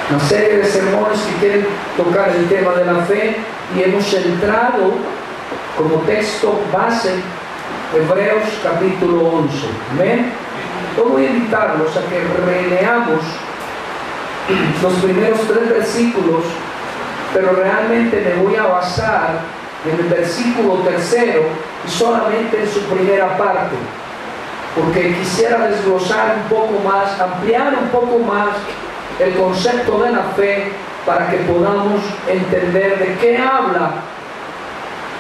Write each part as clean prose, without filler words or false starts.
una serie de sermones que quieren tocar el tema de la fe, y hemos centrado como texto base Hebreos capítulo 11. Amén. Yo voy a invitarlos a que releamos los primeros 3 versículos, pero realmente me voy a basar en el versículo 3 y solamente en su primera parte, porque quisiera desglosar un poco más, ampliar un poco más el concepto de la fe, para que podamos entender de qué habla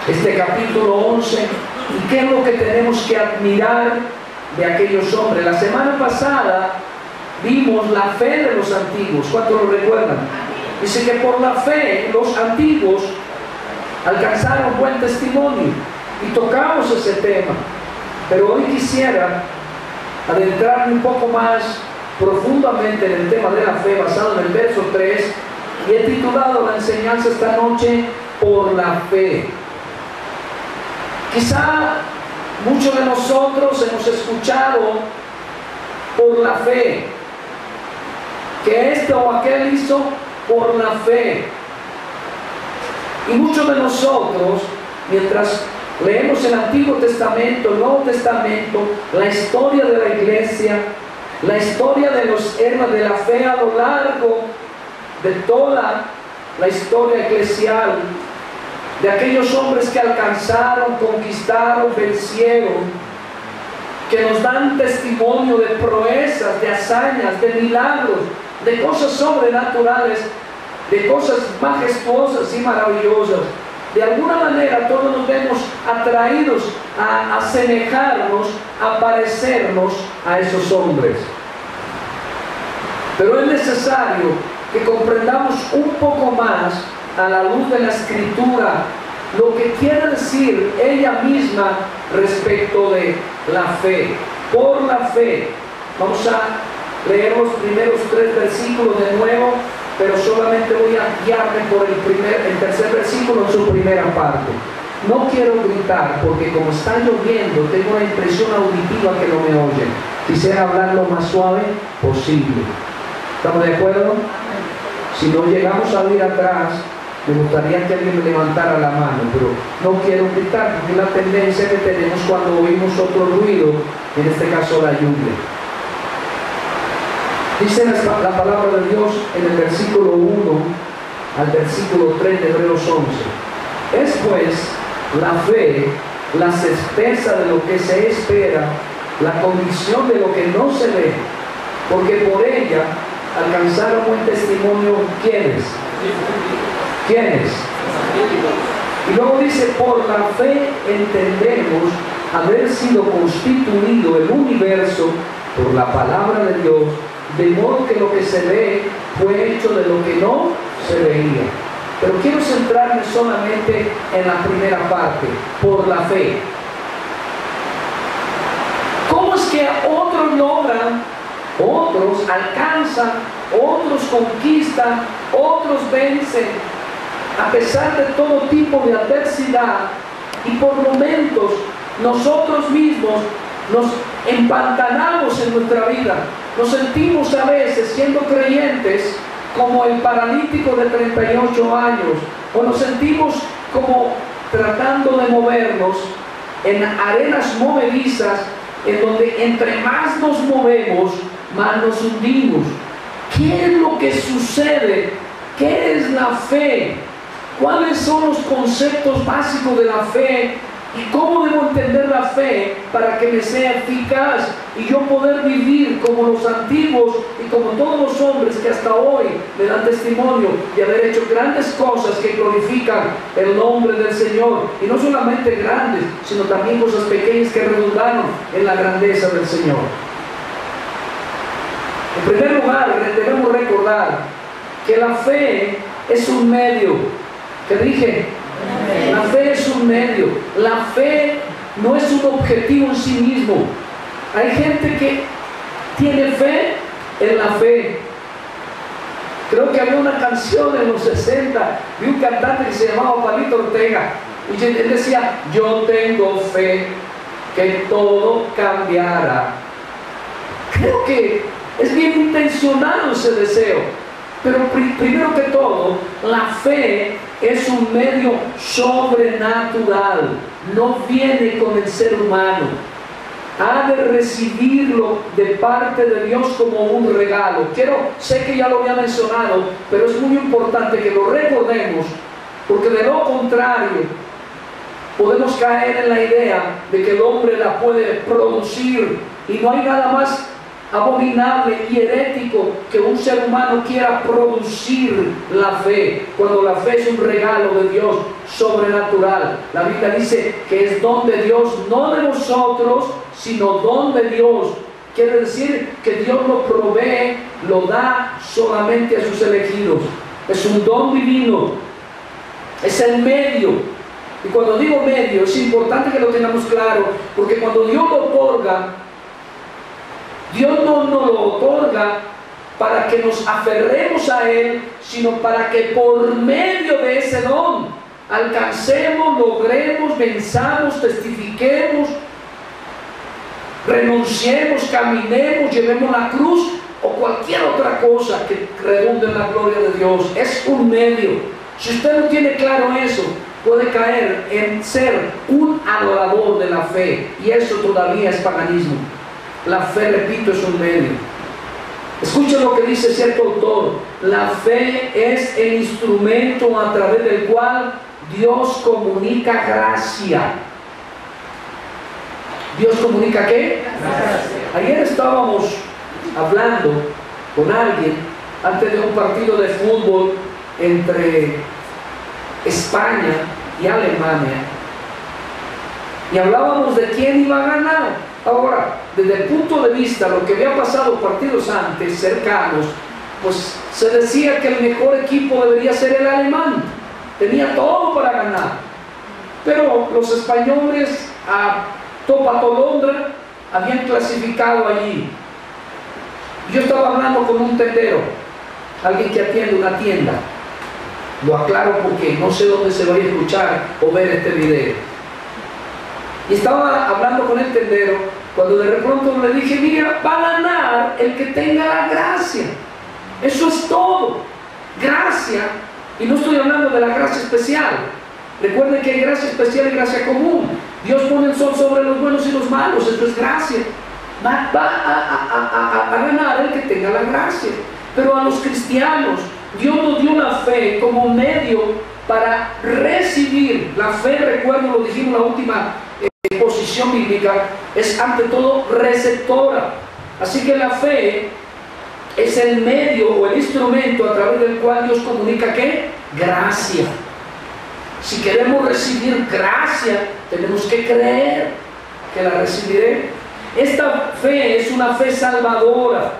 este capítulo 11 y qué es lo que tenemos que admirar de aquellos hombres. La semana pasada vimos la fe de los antiguos. ¿Cuántos lo recuerdan? Dice que por la fe los antiguos alcanzaron buen testimonio, y tocamos ese tema, pero hoy quisiera adentrarme un poco más profundamente en el tema de la fe, basado en el verso 3, y he titulado la enseñanza esta noche por la fe. Quizá muchos de nosotros hemos escuchado por la fe, que esto o aquel hizo por la fe, y muchos de nosotros, mientras leemos el Antiguo Testamento, el Nuevo Testamento, la historia de la iglesia, la historia de los héroes de la fe a lo largo de toda la historia eclesial, de aquellos hombres que alcanzaron, conquistaron, vencieron, que nos dan testimonio de proezas, de hazañas, de milagros, de cosas sobrenaturales, de cosas majestuosas y maravillosas. De alguna manera todos nos vemos atraídos a asemejarnos, a parecernos a esos hombres. Pero es necesario que comprendamos un poco más, a la luz de la Escritura, lo que quiere decir ella misma respecto de la fe. Por la fe. Vamos a leer los primeros 3 versículos de nuevo, pero solamente voy a guiarme por el tercer versículo en su primera parte. No quiero gritar, porque como está lloviendo, tengo una impresión auditiva que no me oyen. Quisiera hablar lo más suave posible. ¿Estamos de acuerdo? Si no llegamos a ir atrás, me gustaría que alguien me levantara la mano, pero no quiero gritar, porque es la tendencia que tenemos cuando oímos otro ruido, en este caso la lluvia. Dice la palabra de Dios en el versículo 1 al versículo 3 de Hebreos 11. Es pues la fe, la certeza de lo que se espera, la convicción de lo que no se ve, porque por ella alcanzaron buen testimonio. ¿Quiénes? ¿Quiénes? Y luego dice, por la fe entendemos haber sido constituido el universo por la palabra de Dios, de modo que lo que se ve fue hecho de lo que no se veía. Pero quiero centrarme solamente en la primera parte, por la fe. ¿Cómo es que otros logran, otros alcanzan, otros conquistan, otros vencen, a pesar de todo tipo de adversidad, y por momentos nosotros mismos nos empantanamos en nuestra vida? Nos sentimos a veces, siendo creyentes, como el paralítico de 38 años, o nos sentimos como tratando de movernos en arenas movedizas, en donde entre más nos movemos, más nos hundimos. ¿Qué es lo que sucede? ¿Qué es la fe? ¿Cuáles son los conceptos básicos de la fe? ¿Y cómo debo entender la fe para que me sea eficaz y yo poder vivir como los antiguos y como todos los hombres que hasta hoy me dan testimonio de haber hecho grandes cosas que glorifican el nombre del Señor? Y no solamente grandes, sino también cosas pequeñas que redundaron en la grandeza del Señor. En primer lugar, debemos recordar que la fe es un medio. ¿Qué dije? La fe es un medio. La fe no es un objetivo en sí mismo. Hay gente que tiene fe en la fe. Creo que había una canción en los 60 de un cantante que se llamaba Palito Ortega, y él decía: yo tengo fe que todo cambiará. Creo que es bien intencionado ese deseo, Pero primero que todo, la fe es un medio sobrenatural, no viene con el ser humano. Ha de recibirlo de parte de Dios como un regalo. Sé que ya lo había mencionado, pero es muy importante que lo recordemos, porque de lo contrario podemos caer en la idea de que el hombre la puede producir, y no hay nada más abominable y herético que un ser humano quiera producir la fe, cuando la fe es un regalo de Dios sobrenatural. La Biblia dice que es don de Dios, no de nosotros, sino don de Dios. Quiere decir que Dios lo provee, lo da solamente a sus elegidos. Es un don divino, es el medio. Y cuando digo medio, es importante que lo tengamos claro, porque cuando Dios lo otorga, Dios no nos lo otorga para que nos aferremos a Él, sino para que por medio de ese don alcancemos, logremos, venzamos, testifiquemos, renunciemos, caminemos, llevemos la cruz o cualquier otra cosa que redunde en la gloria de Dios. Es un medio. Si usted no tiene claro eso, puede caer en ser un adorador de la fe, y eso todavía es paganismo. La fe, repito, es un medio. Escuchen lo que dice cierto autor: la fe es el instrumento a través del cual Dios comunica gracia. ¿Dios comunica qué? Gracia. Ayer estábamos hablando con alguien antes de un partido de fútbol entre España y Alemania, y hablábamos de quién iba a ganar. Ahora, desde el punto de vista de lo que había pasado partidos antes, cercanos, pues se decía que el mejor equipo debería ser el alemán. Tenía todo para ganar. Pero los españoles a Topa Tolondra habían clasificado allí. Yo estaba hablando con un tendero, alguien que atiende una tienda. Lo aclaro porque no sé dónde se va a escuchar o ver este video. Y estaba hablando con el tendero cuando de pronto le dije: mira, va a ganar el que tenga la gracia. Eso es todo. Gracia. Y no estoy hablando de la gracia especial. Recuerden que hay gracia especial y gracia común. Dios pone el sol sobre los buenos y los malos. Eso es gracia. Va a ganar el que tenga la gracia. Pero a los cristianos, Dios nos dio la fe como medio para recibir. La fe, recuerdo, lo dijimos en la última exposición bíblica, es ante todo receptora. Así que la fe es el medio o el instrumento a través del cual Dios comunica ¿qué? Gracia. Si queremos recibir gracia, tenemos que creer que la recibiré. Esta fe es una fe salvadora,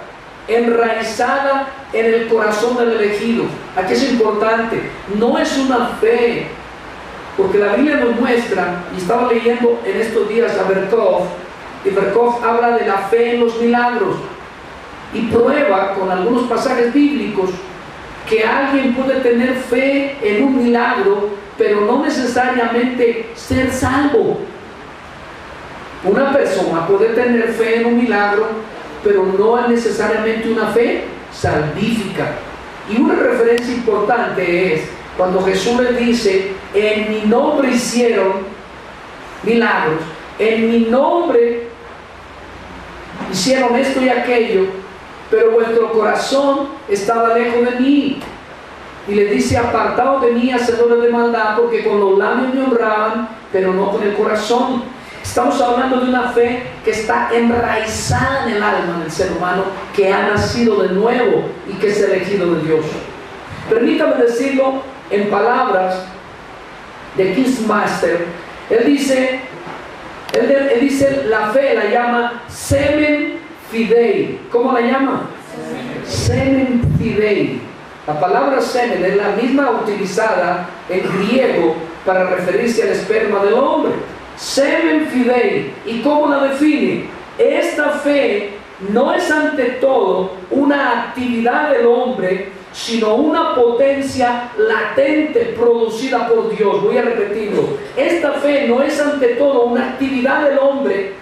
enraizada en el corazón del elegido. Aquí es importante, no es una fe, porque la Biblia nos muestra, y estaba leyendo en estos días a Berkov, y Berkov habla de la fe en los milagros, y prueba con algunos pasajes bíblicos que alguien puede tener fe en un milagro, pero no necesariamente ser salvo. Una persona puede tener fe en un milagro, pero no es necesariamente una fe salvífica. Y una referencia importante es cuando Jesús les dice: en mi nombre hicieron milagros, en mi nombre hicieron esto y aquello, pero vuestro corazón estaba lejos de mí. Y le dice: apartaos de mí, hacedores de maldad, porque con los labios me honraban, pero no con el corazón. Estamos hablando de una fe que está enraizada en el alma del ser humano, que ha nacido de nuevo y que es elegido de Dios. Permítame decirlo en palabras de Keith Master. Él dice, la fe la llama semen fidei. ¿Cómo la llama? Semen fidei. La palabra semen es la misma utilizada en griego para referirse al esperma del hombre. Semen fidei. ¿Y cómo la define? Esta fe no es ante todo una actividad del hombre, sino una potencia latente producida por Dios. Voy a repetirlo. Esta fe no es ante todo una actividad del hombre,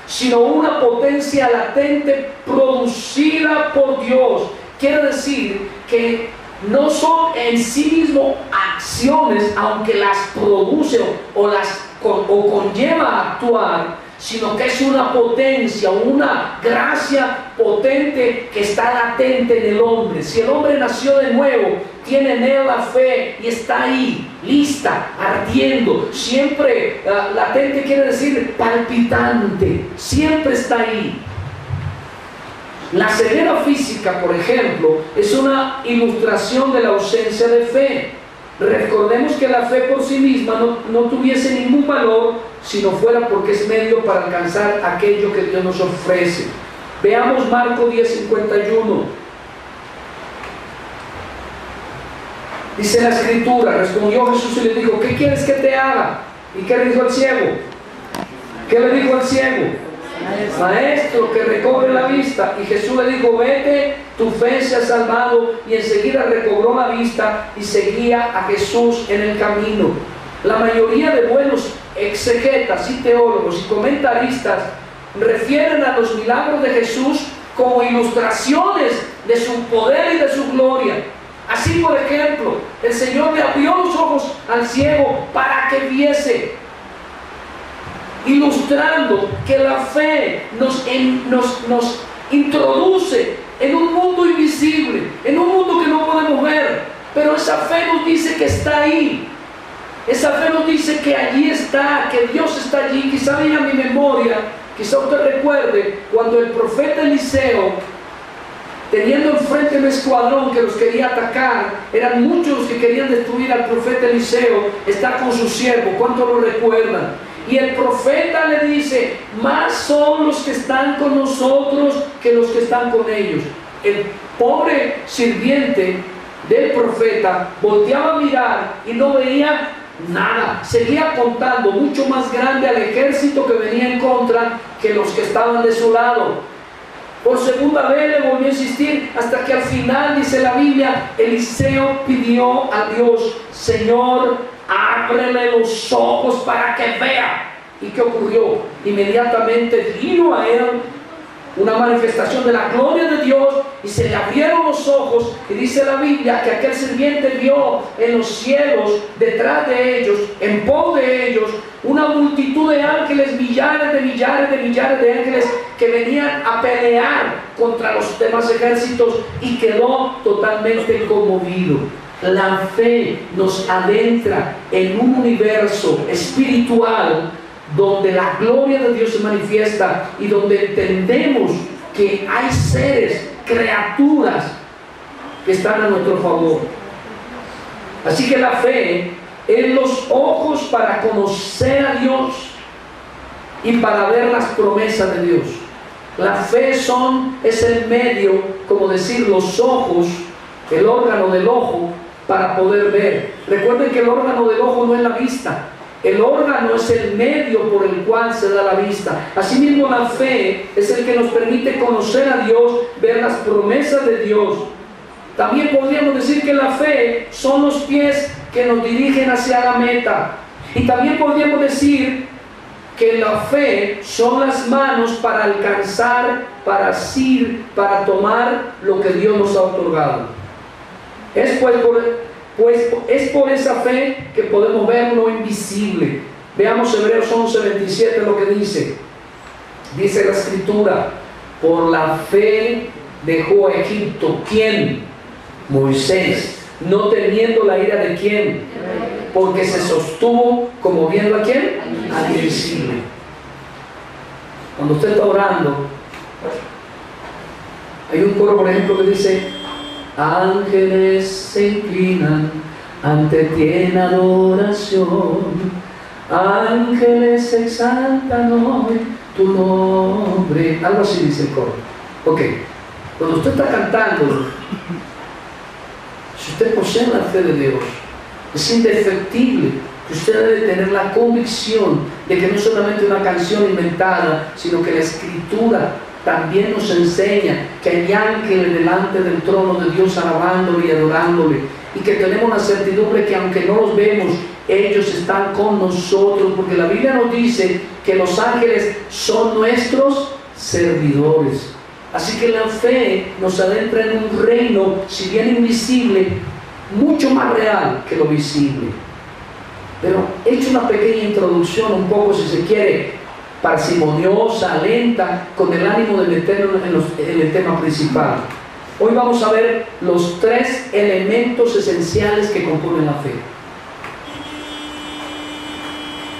sino una potencia latente producida por Dios, quiere decir que no son en sí mismo acciones, aunque las produce o conlleva a actuar, sino que es una potencia, una gracia potente que está latente en el hombre. Si el hombre nació de nuevo, tiene en él la fe y está ahí, lista, ardiendo, siempre latente quiere decir palpitante, siempre está ahí. La ceguera física, por ejemplo, es una ilustración de la ausencia de fe. Recordemos que la fe por sí misma no tuviese ningún valor si no fuera porque es medio para alcanzar aquello que Dios nos ofrece. Veamos Marcos 10:51. Dice la escritura, respondió Jesús y le dijo: ¿qué quieres que te haga? ¿Y qué le dijo al ciego? ¿Qué le dijo al ciego? Maestro, que recobre la vista. Y Jesús le dijo: vete, tu fe se ha salvado. Y enseguida recobró la vista y seguía a Jesús en el camino. La mayoría de buenos exegetas y teólogos y comentaristas refieren a los milagros de Jesús como ilustraciones de su poder y de su gloria. Así, por ejemplo, el Señor le abrió los ojos al ciego para que viese, ilustrando que la fe nos introduce en un mundo invisible, en un mundo que no podemos ver, pero esa fe nos dice que está ahí. Esa fe nos dice que allí está, que Dios está allí. Quizá venga a mi memoria, quizá usted recuerde cuando el profeta Eliseo, teniendo enfrente un escuadrón que los quería atacar, eran muchos los que querían destruir al profeta Eliseo, está con su siervo. ¿Cuántos lo recuerdan? Y el profeta le dice: más son los que están con nosotros que los que están con ellos. El pobre sirviente del profeta volteaba a mirar y no veía nada, seguía apuntando mucho más grande al ejército que venía en contra que los que estaban de su lado. Por segunda vez le volvió a insistir, hasta que al final, dice la Biblia, Eliseo pidió a Dios: Señor, ábrele los ojos para que vea. ¿Y qué ocurrió? Inmediatamente vino a él una manifestación de la gloria de Dios y se le abrieron los ojos. Y dice la Biblia que aquel sirviente vio en los cielos, detrás de ellos, en pos de ellos, una multitud de ángeles, millares de millares de millares de ángeles que venían a pelear contra los demás ejércitos, y quedó totalmente conmovido. La fe nos adentra en un universo espiritual donde la gloria de Dios se manifiesta y donde entendemos que hay seres, criaturas que están a nuestro favor. Así que la fe es los ojos para conocer a Dios y para ver las promesas de Dios. La fe es el medio, como decir, los ojos, el órgano del ojo, para poder ver. Recuerden que el órgano del ojo no es la vista. El órgano es el medio por el cual se da la vista. Asimismo, la fe es el que nos permite conocer a Dios, ver las promesas de Dios. También podríamos decir que la fe son los pies que nos dirigen hacia la meta. Y también podríamos decir que la fe son las manos para alcanzar, para asir, para tomar lo que Dios nos ha otorgado. Es por esa fe que podemos ver lo invisible. Veamos Hebreos 11:27 lo que dice. Dice la escritura: por la fe dejó a Egipto. ¿Quién? Moisés, no temiendo la ira de quién, porque se sostuvo como viendo a quién, al invisible. Cuando usted está orando, hay un coro, por ejemplo, que dice: ángeles se inclinan ante ti en adoración, ángeles exaltan hoy tu nombre. Algo así dice el coro. Ok, cuando usted está cantando, si usted posee la fe de Dios, es indefectible que usted debe tener la convicción de que no es solamente una canción inventada, sino que la Escritura también nos enseña que hay ángeles delante del trono de Dios alabándole y adorándole, y que tenemos la certidumbre que aunque no los vemos, ellos están con nosotros, porque la Biblia nos dice que los ángeles son nuestros servidores. Así que la fe nos adentra en un reino, si bien invisible, mucho más real que lo visible. Pero he hecho una pequeña introducción, un poco, si se quiere, parsimoniosa, lenta, con el ánimo de meternos en el tema principal. Hoy vamos a ver los 3 elementos esenciales que componen la fe.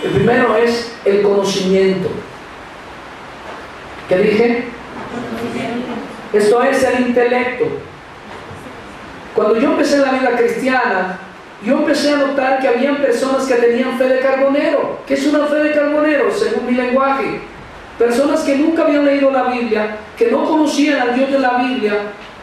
El primero es el conocimiento. ¿Qué dije? Esto es el intelecto. Cuando yo empecé la vida cristiana, yo empecé a notar que habían personas que tenían fe de carbonero. ¿Qué es una fe de carbonero? Según mi lenguaje. Personas que nunca habían leído la Biblia, que no conocían al Dios de la Biblia,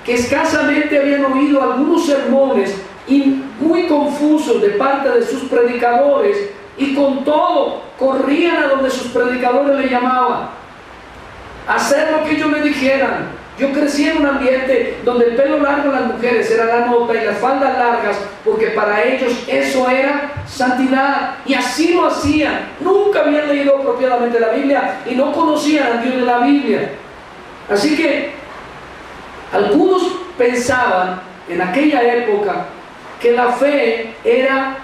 que escasamente habían oído algunos sermones y muy confusos de parte de sus predicadores, y con todo corrían a donde sus predicadores le llamaban, a hacer lo que ellos le dijeran. Yo crecí en un ambiente donde el pelo largo de las mujeres era la nota y las faldas largas, porque para ellos eso era santidad, y así lo hacían. Nunca habían leído apropiadamente la Biblia y no conocían al Dios de la Biblia. Así que algunos pensaban en aquella época que la fe era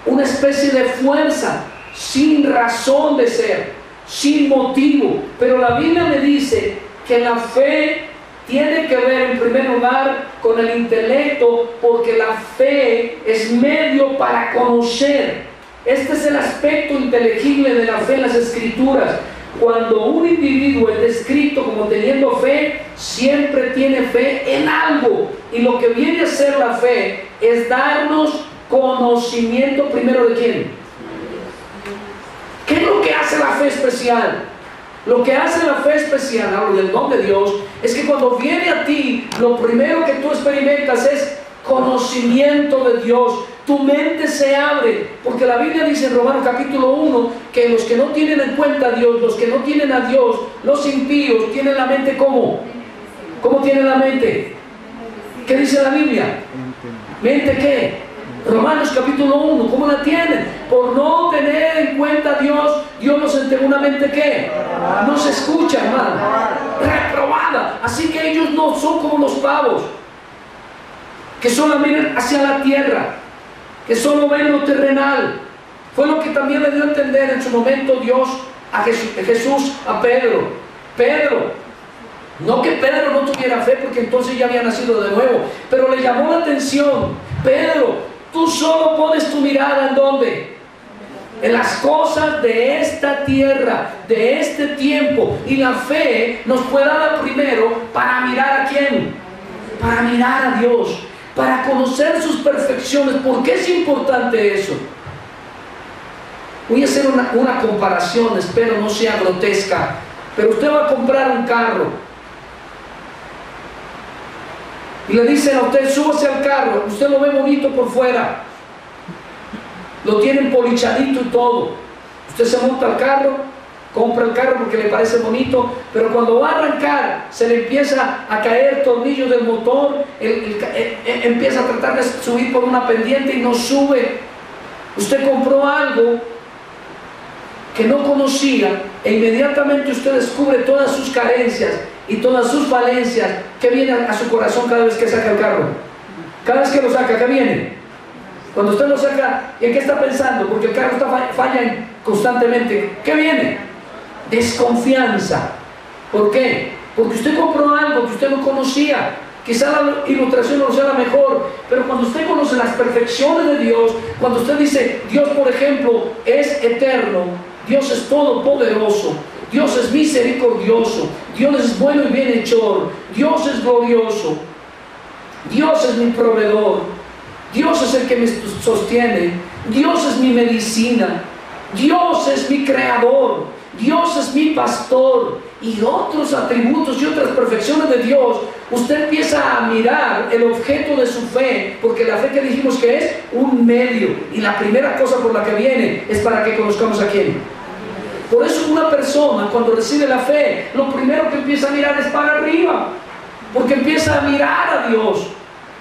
una especie de fuerza sin razón de ser, sin motivo. Pero la Biblia me dice que la fe tiene que ver en primer lugar con el intelecto, porque la fe es medio para conocer. Este es el aspecto inteligible de la fe en las Escrituras. Cuando un individuo es descrito como teniendo fe, siempre tiene fe en algo. Y lo que viene a ser la fe es darnos conocimiento primero de quién. ¿Qué es lo que hace la fe especial? Lo que hace la fe especial, hablo del don de Dios, es que cuando viene a ti, lo primero que tú experimentas es conocimiento de Dios. Tu mente se abre, porque la Biblia dice en Romanos capítulo 1 que los que no tienen en cuenta a Dios, los que no tienen a Dios, los impíos, tienen la mente ¿cómo? ¿Cómo tienen la mente? ¿Qué dice la Biblia? ¿Mente qué? Romanos capítulo 1, ¿cómo la tienen? Por no tener en cuenta a Dios, Dios nos entregó una mente ¿qué? No se escucha, hermano. Reprobada. Así que ellos no son como los pavos, que solo miran hacia la tierra, que solo ven lo terrenal. Fue lo que también le dio a entender en su momento Dios a Jesús a Pedro. Pedro, no que Pedro no tuviera fe, porque entonces ya había nacido de nuevo, pero le llamó la atención: Pedro, tú solo pones tu mirada ¿en dónde? En las cosas de esta tierra, de este tiempo. Y la fe nos puede dar primero para mirar ¿a quién? Para mirar a Dios, para conocer sus perfecciones. ¿Por qué es importante eso? Voy a hacer una comparación, espero no sea grotesca, pero usted va a comprar un carro y le dicen a usted: súbase al carro. Usted lo ve bonito por fuera, lo tienen polichadito y todo. Usted se monta al carro, compra el carro porque le parece bonito, pero cuando va a arrancar se le empieza a caer tornillos del motor, empieza a tratar de subir por una pendiente y no sube. Usted compró algo que no conocía e inmediatamente usted descubre todas sus carencias y todas sus falencias. ¿Qué viene a su corazón cada vez que saca el carro? Cada vez que lo saca, ¿qué viene? Cuando usted lo saca, ¿en qué está pensando? Porque el carro falla constantemente. ¿Qué viene? Desconfianza. ¿Por qué? Porque usted compró algo que usted no conocía. Quizá la ilustración no sea la mejor, pero cuando usted conoce las perfecciones de Dios, cuando usted dice: Dios, por ejemplo, es eterno, Dios es todopoderoso, Dios es misericordioso, Dios es bueno y bienhechor, Dios es glorioso, Dios es mi proveedor, Dios es el que me sostiene, Dios es mi medicina, Dios es mi creador, Dios es mi pastor, y otros atributos y otras perfecciones de Dios. Usted empieza a mirar el objeto de su fe, porque la fe, que dijimos que es un medio, y la primera cosa por la que viene es para que conozcamos a quién. Por eso una persona cuando recibe la fe, lo primero que empieza a mirar es para arriba, porque empieza a mirar a Dios,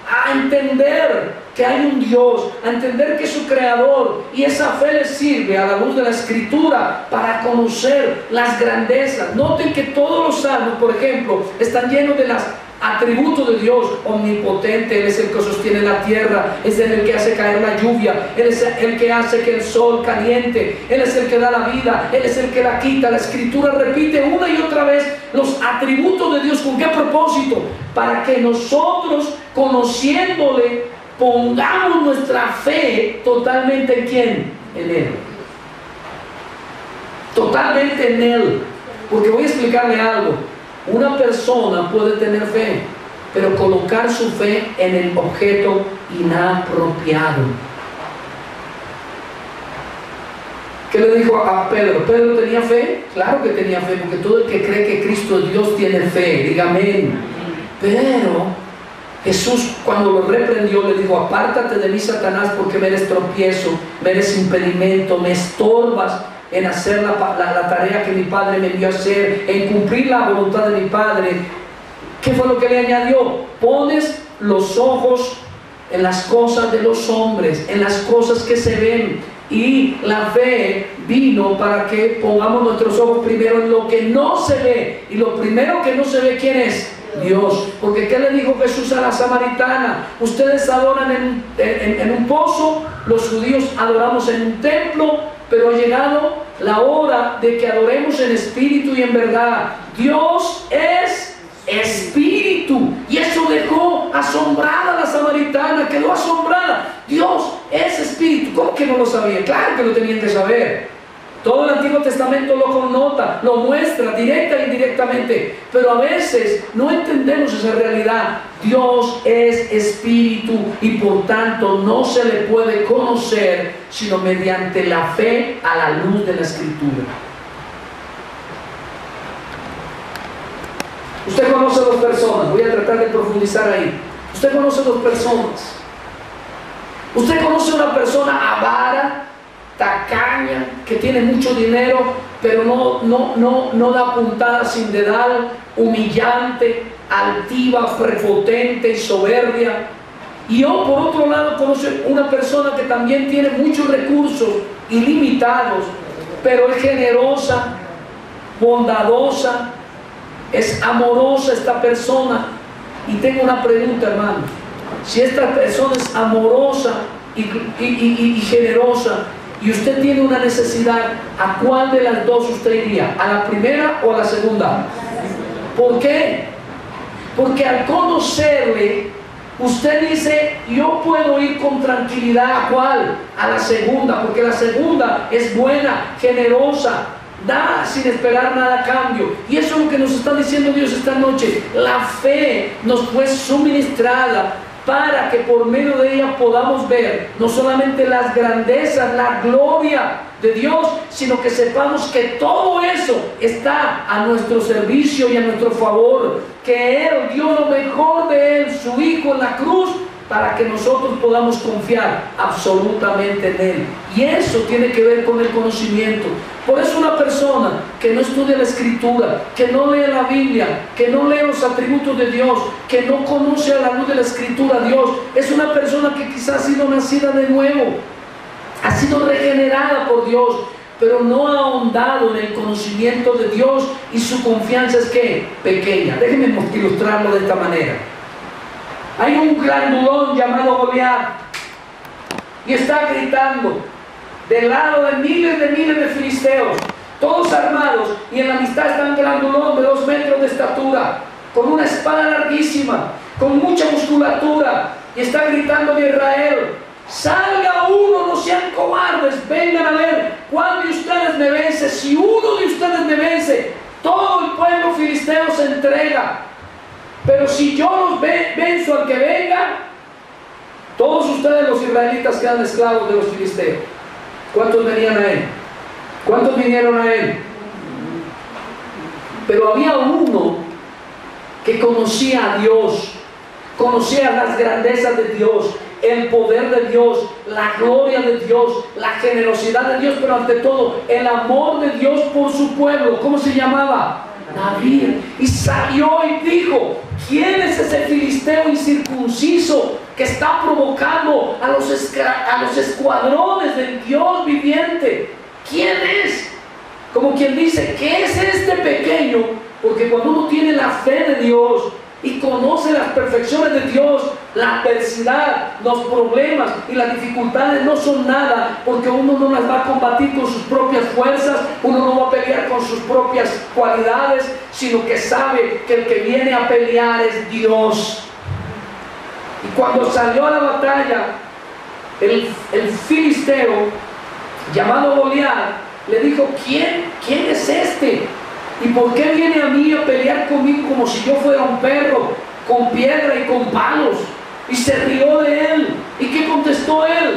a entender que hay un Dios, a entender que es su creador, y esa fe les sirve a la luz de la Escritura para conocer las grandezas. Noten que todos los salmos, por ejemplo, están llenos de los atributos de Dios: omnipotente, Él es el que sostiene la tierra, es el que hace caer la lluvia, Él es el que hace que el sol caliente, Él es el que da la vida, Él es el que la quita. La Escritura repite una y otra vez los atributos de Dios. ¿Con qué propósito? Para que nosotros, conociéndole, pongamos nuestra fe totalmente ¿en quién? En Él. Totalmente en Él. Porque voy a explicarle algo. Una persona puede tener fe, pero colocar su fe en el objeto inapropiado. ¿Qué le dijo a Pedro? ¿Pedro tenía fe? Claro que tenía fe, porque todo el que cree que Cristo es Dios tiene fe. Diga amén. Pero Jesús, cuando lo reprendió, le dijo: apártate de mí, Satanás, porque me eres tropiezo, me eres impedimento, me estorbas en hacer la tarea que mi Padre me envió a hacer, en cumplir la voluntad de mi Padre. ¿Qué fue lo que le añadió? Pones los ojos en las cosas de los hombres, en las cosas que se ven. Y la fe vino para que pongamos nuestros ojos primero en lo que no se ve. Y lo primero que no se ve, ¿quién es? Dios. Porque ¿qué le dijo Jesús a la samaritana? Ustedes adoran en un pozo, los judíos adoramos en un templo, pero ha llegado la hora de que adoremos en espíritu y en verdad. Dios es espíritu, y eso dejó asombrada a la samaritana, quedó asombrada. Dios es espíritu. ¿Cómo que no lo sabía? Claro que lo tenían que saber. Todo el Antiguo Testamento lo connota, lo muestra directa e indirectamente, pero a veces no entendemos esa realidad. Dios es espíritu y por tanto no se le puede conocer sino mediante la fe a la luz de la Escritura. Usted conoce a dos personas, voy a tratar de profundizar ahí. Usted conoce a dos personas. Usted conoce a una persona avara, tacaña, que tiene mucho dinero, pero no da puntada sin dedal, humillante, altiva, prepotente y soberbia. Y yo, por otro lado, conozco una persona que también tiene muchos recursos ilimitados, pero es generosa, bondadosa, es amorosa esta persona. Y tengo una pregunta, hermano: si esta persona es amorosa y generosa, y usted tiene una necesidad, ¿a cuál de las dos usted iría? ¿A la primera o a la segunda? ¿Por qué? Porque al conocerle, usted dice: yo puedo ir con tranquilidad. ¿A cuál? A la segunda, porque la segunda es buena, generosa, da sin esperar nada a cambio. Y eso es lo que nos está diciendo Dios esta noche. La fe nos fue suministrada para que por medio de ella podamos ver no solamente las grandezas, la gloria de Dios, sino que sepamos que todo eso está a nuestro servicio y a nuestro favor, que Él dio lo mejor de Él, su Hijo en la cruz, para que nosotros podamos confiar absolutamente en Él. Y eso tiene que ver con el conocimiento. Por eso una persona que no estudia la Escritura, que no lee la Biblia, que no lee los atributos de Dios, que no conoce a la luz de la Escritura a Dios, es una persona que quizás ha sido nacida de nuevo, ha sido regenerada por Dios, pero no ha ahondado en el conocimiento de Dios, y su confianza es que pequeña. Déjenme ilustrarlo de esta manera. Hay un grandulón llamado Goliat, y está gritando del lado de miles de filisteos, todos armados, y en la mitad está un grandulón de 2 metros de estatura, con una espada larguísima, con mucha musculatura, y está gritando de Israel: salga uno, no sean cobardes, vengan a ver cuál de ustedes me vence. Si uno de ustedes me vence, todo el pueblo filisteo se entrega. Pero si yo los venzo al que venga, todos ustedes los israelitas quedan esclavos de los filisteos. ¿Cuántos venían a él? ¿Cuántos vinieron a él? Pero había uno que conocía a Dios, conocía las grandezas de Dios, el poder de Dios, la gloria de Dios, la generosidad de Dios, pero ante todo el amor de Dios por su pueblo. ¿Cómo se llamaba? David. Y salió y dijo: ¿quién es es ese filisteo incircunciso que está provocando a los escuadrones del Dios viviente? ¿Quién es? Como quien dice, ¿qué es este pequeño? Porque cuando uno tiene la fe de Dios y conoce las perfecciones de Dios, la adversidad, los problemas y las dificultades no son nada, porque uno no las va a combatir con sus propias fuerzas, uno no va a pelear con sus propias cualidades, sino que sabe que el que viene a pelear es Dios. Y cuando salió a la batalla, el filisteo llamado Goliat le dijo, ¿quién es este? ¿Y por qué viene a mí a pelear conmigo como si yo fuera un perro, con piedra y con palos? Y se rió de él. ¿Y qué contestó él?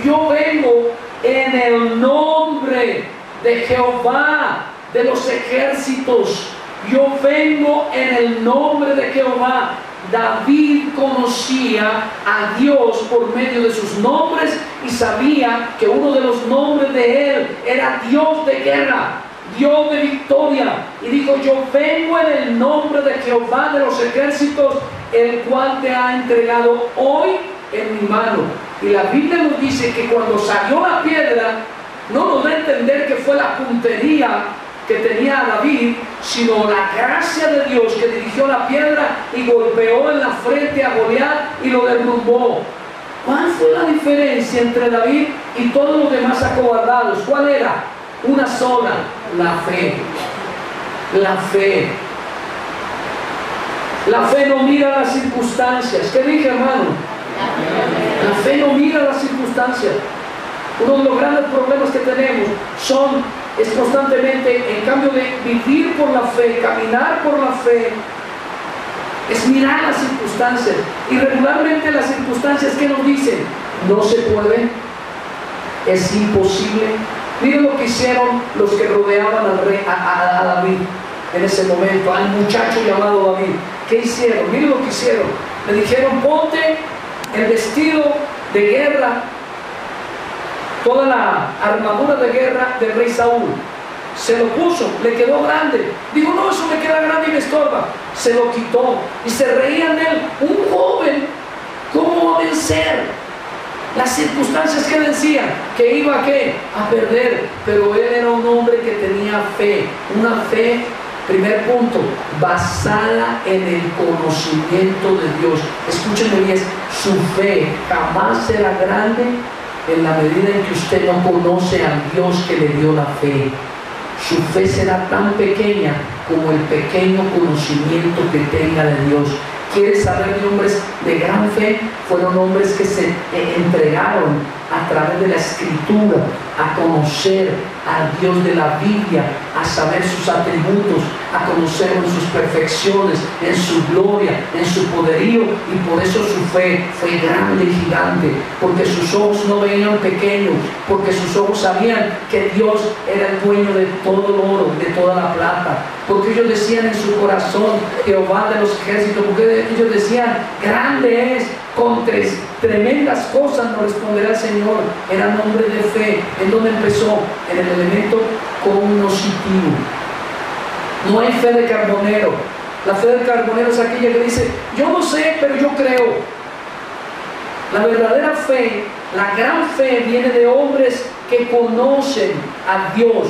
Yo vengo en el nombre de Jehová de los ejércitos. Yo vengo en el nombre de Jehová. David conocía a Dios por medio de sus nombres y sabía que uno de los nombres de él era Dios de guerra, Dios de victoria. Y dijo, yo vengo en el nombre de Jehová de los ejércitos, el cual te ha entregado hoy en mi mano. Y la Biblia nos dice que cuando salió la piedra, no nos da a entender que fue la puntería que tenía David, sino la gracia de Dios que dirigió la piedra y golpeó en la frente a Goliat y lo derrumbó. ¿Cuál fue la diferencia entre David y todos los demás acobardados? ¿Cuál era? Una sola: la fe. La fe. La fe no mira las circunstancias. ¿Qué dije, hermano? La fe no mira las circunstancias. Uno de los grandes problemas que tenemos es constantemente, en cambio de vivir por la fe, caminar por la fe, es mirar las circunstancias. Y regularmente las circunstancias, ¿qué nos dicen? No se puede, es imposible. Miren lo que hicieron los que rodeaban al rey, a David en ese momento, al muchacho llamado David. ¿Qué hicieron? Miren lo que hicieron. Le dijeron, ponte el vestido de guerra, toda la armadura de guerra del rey Saúl. Se lo puso, le quedó grande. Dijo, no, eso me queda grande y me estorba. Se lo quitó y se reían de él. Un joven, ¿cómo va a vencer las circunstancias que decían? Que iba ¿a qué? A perder. Pero él era un hombre que tenía fe. Una fe, primer punto, basada en el conocimiento de Dios. Escúchenme bien, su fe jamás será grande en la medida en que usted no conoce al Dios que le dio la fe. Su fe será tan pequeña como el pequeño conocimiento que tenga de Dios. ¿Quieres saber de hombres de gran fe? Fueron hombres que se entregaron a través de la Escritura a conocer al Dios de la Biblia, a saber sus atributos, a conocerlo en sus perfecciones, en su gloria, en su poderío, y por eso su fe fue grande y gigante, porque sus ojos no veían pequeños, porque sus ojos sabían que Dios era el dueño de todo el oro, de toda la plata, porque ellos decían en su corazón, Jehová de los ejércitos, porque ellos decían, grande es, con tremendas cosas nos responderá el Señor. Eran hombres de fe. ¿En dónde empezó? En el elemento cognoscitivo. No hay fe de carbonero. La fe del carbonero es aquella que dice, yo no sé, pero yo creo. La verdadera fe, la gran fe, viene de hombres que conocen a Dios.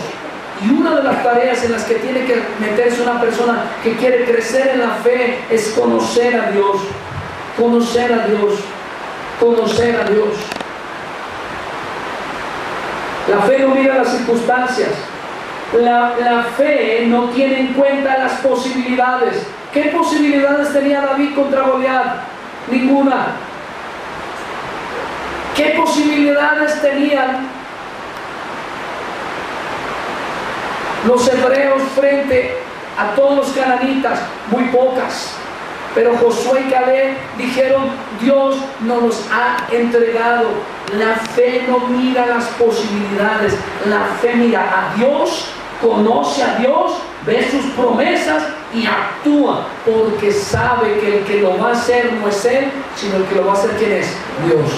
Y una de las tareas en las que tiene que meterse una persona que quiere crecer en la fe es conocer a Dios. Conocer a Dios. Conocer a Dios. La fe no mira las circunstancias. La fe no tiene en cuenta las posibilidades. ¿Qué posibilidades tenía David contra Goliat? Ninguna. ¿Qué posibilidades tenían los hebreos frente a todos los cananitas? Muy pocas. Pero Josué y Caleb dijeron, Dios nos ha entregado. La fe no mira las posibilidades. La fe mira a Dios, conoce a Dios, ve sus promesas y actúa, porque sabe que el que lo va a hacer no es Él, sino el que lo va a hacer, ¿quién es? Dios.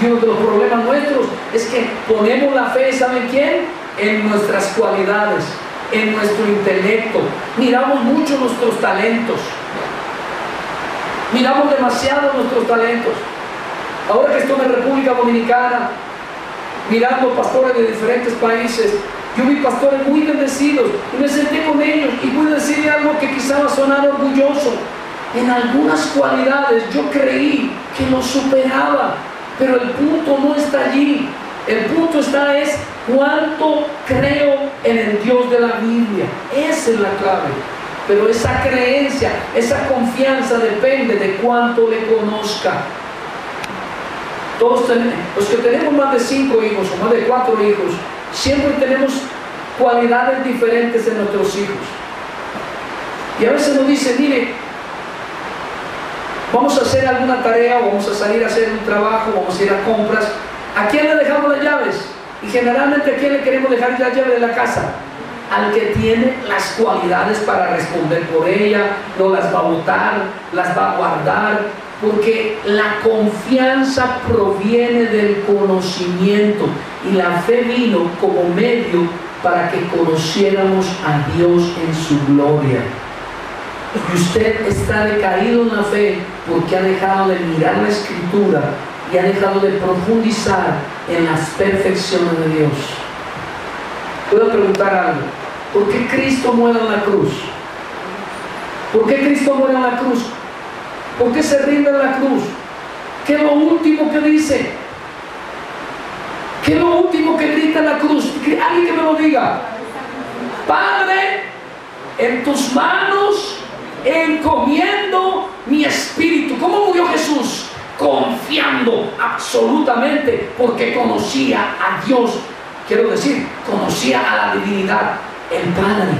Y uno de los problemas nuestros es que ponemos la fe, ¿saben quién? En nuestras cualidades, en nuestro intelecto. Miramos mucho nuestros talentos. Miramos demasiado nuestros talentos. Ahora que estoy en República Dominicana, mirando pastores de diferentes países, yo vi pastores muy bendecidos y me senté con ellos y pude decirle algo que quizá va a sonar orgulloso. En algunas cualidades yo creí que lo superaba, pero el punto no está allí. El punto es cuánto creo en el Dios de la Biblia. Esa es la clave. Pero esa creencia, esa confianza depende de cuánto le conozca. Todos los que tenemos más de 5 hijos o más de 4 hijos, siempre tenemos cualidades diferentes en nuestros hijos. Y a veces nos dicen, mire, vamos a hacer alguna tarea o vamos a salir a hacer un trabajo, vamos a ir a compras. ¿A quién le dejamos las llaves? Y generalmente, ¿a quién le queremos dejar las llaves de la casa? Al que tiene las cualidades para responder por ella, no las va a botar, las va a guardar, porque la confianza proviene del conocimiento y la fe vino como medio para que conociéramos a Dios en su gloria. Y usted está decaído en la fe porque ha dejado de mirar la Escritura y ha dejado de profundizar en las perfecciones de Dios. Puedo preguntar algo. ¿Por qué Cristo muere en la cruz? ¿Por qué Cristo muere en la cruz? ¿Por qué se rinde en la cruz? ¿Qué es lo último que dice? ¿Qué es lo último que grita en la cruz? Alguien que me lo diga. Padre, en tus manos encomiendo mi espíritu. ¿Cómo murió Jesús? Confiando absolutamente, porque conocía a Dios. Quiero decir, conocía a la divinidad, el Padre.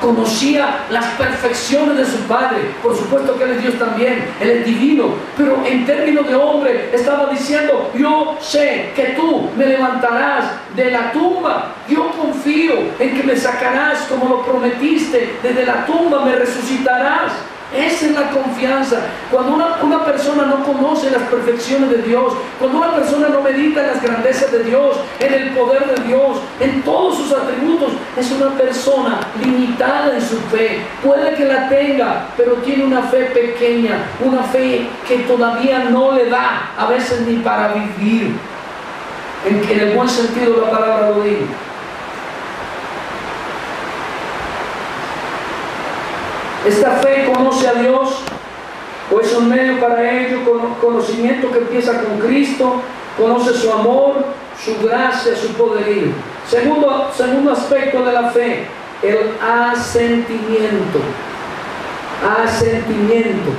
Conocía las perfecciones de su Padre. Por supuesto que Él es Dios también, Él es divino, pero en términos de hombre estaba diciendo: yo sé que tú me levantarás de la tumba, yo confío en que me sacarás como lo prometiste, desde la tumba me resucitarás. Esa es la confianza. Cuando una persona no conoce las perfecciones de Dios, cuando una persona no medita en las grandezas de Dios, en el poder de Dios, en todos sus atributos, es una persona limitada en su fe. Puede que la tenga, pero tiene una fe pequeña, una fe que todavía no le da a veces ni para vivir, en el buen sentido de la palabra lo digo. Esta fe conoce a Dios, o es un medio para ello, conocimiento que empieza con Cristo, conoce su amor, su gracia, su poderío. Segundo aspecto de la fe, el asentimiento. Asentimiento.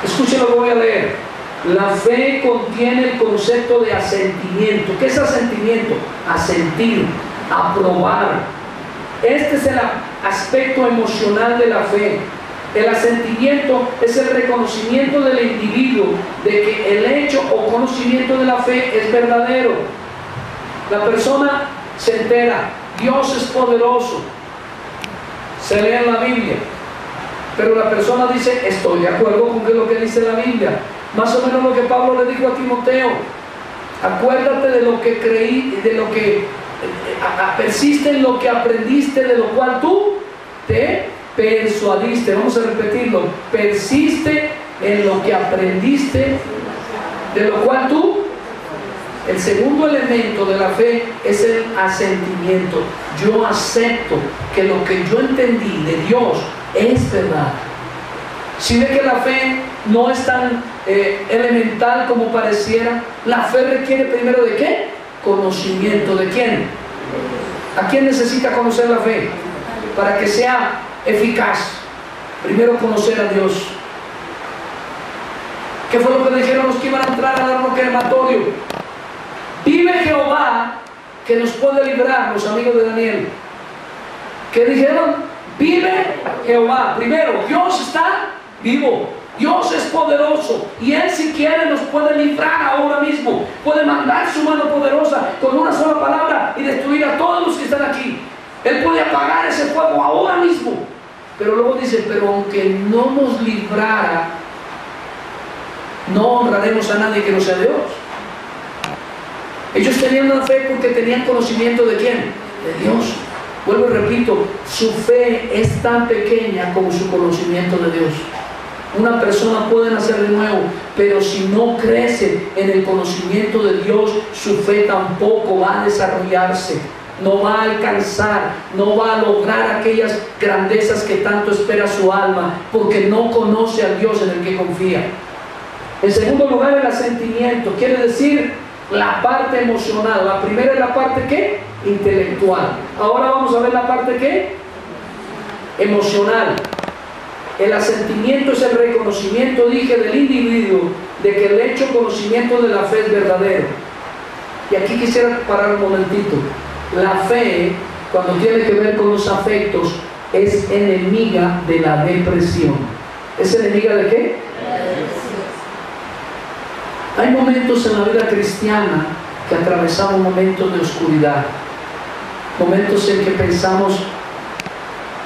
Escuchen lo que voy a leer. La fe contiene el concepto de asentimiento. ¿Qué es asentimiento? Asentir, aprobar. Este es el aspecto emocional de la fe. El asentimiento es el reconocimiento del individuo de que el hecho o conocimiento de la fe es verdadero. La persona se entera, Dios es poderoso, se lee en la Biblia, pero la persona dice: estoy de acuerdo con lo que dice la Biblia. Más o menos lo que Pablo le dijo a Timoteo: acuérdate de lo que creí, de lo que persiste en lo que aprendiste, de lo cual tú te persuadiste. Vamos a repetirlo: persiste en lo que aprendiste, de lo cual tú. El segundo elemento de la fe es el asentimiento. Yo acepto que lo que yo entendí de Dios es verdad. Si ve que la fe no es tan elemental como pareciera, la fe requiere primero ¿de qué? Conocimiento. ¿De quién? ¿A quién necesita conocer la fe? Para que sea eficaz, primero conocer a Dios. ¿Qué fue lo que dijeron los que iban a entrar al horno crematorio? Vive Jehová, que nos puede librar, los amigos de Daniel. ¿Qué dijeron? Vive Jehová. Primero, Dios está vivo, Dios es poderoso, y Él, si quiere, nos puede librar ahora mismo. Puede mandar su mano poderosa con una sola palabra y destruir a todos los que están aquí. Él puede apagar ese fuego ahora mismo. Pero luego dice: pero aunque no nos librara, no honraremos a nadie que no sea Dios. Ellos tenían una fe porque tenían conocimiento ¿de quién? De Dios. Vuelvo y repito, su fe es tan pequeña como su conocimiento de Dios. Una persona puede nacer de nuevo, pero si no crece en el conocimiento de Dios, su fe tampoco va a desarrollarse, no va a alcanzar, no va a lograr aquellas grandezas que tanto espera su alma, porque no conoce al Dios en el que confía. En segundo lugar, el asentimiento, quiere decir la parte emocional. La primera es la parte ¿qué? Intelectual. Ahora vamos a ver la parte ¿qué? Emocional. El asentimiento es el reconocimiento, dije, del individuo de que el hecho conocimiento de la fe es verdadero. Y aquí quisiera parar un momentito. La fe, cuando tiene que ver con los afectos, es enemiga de la depresión. ¿Es enemiga de qué? Hay momentos en la vida cristiana que atravesamos momentos de oscuridad, momentos en que pensamos,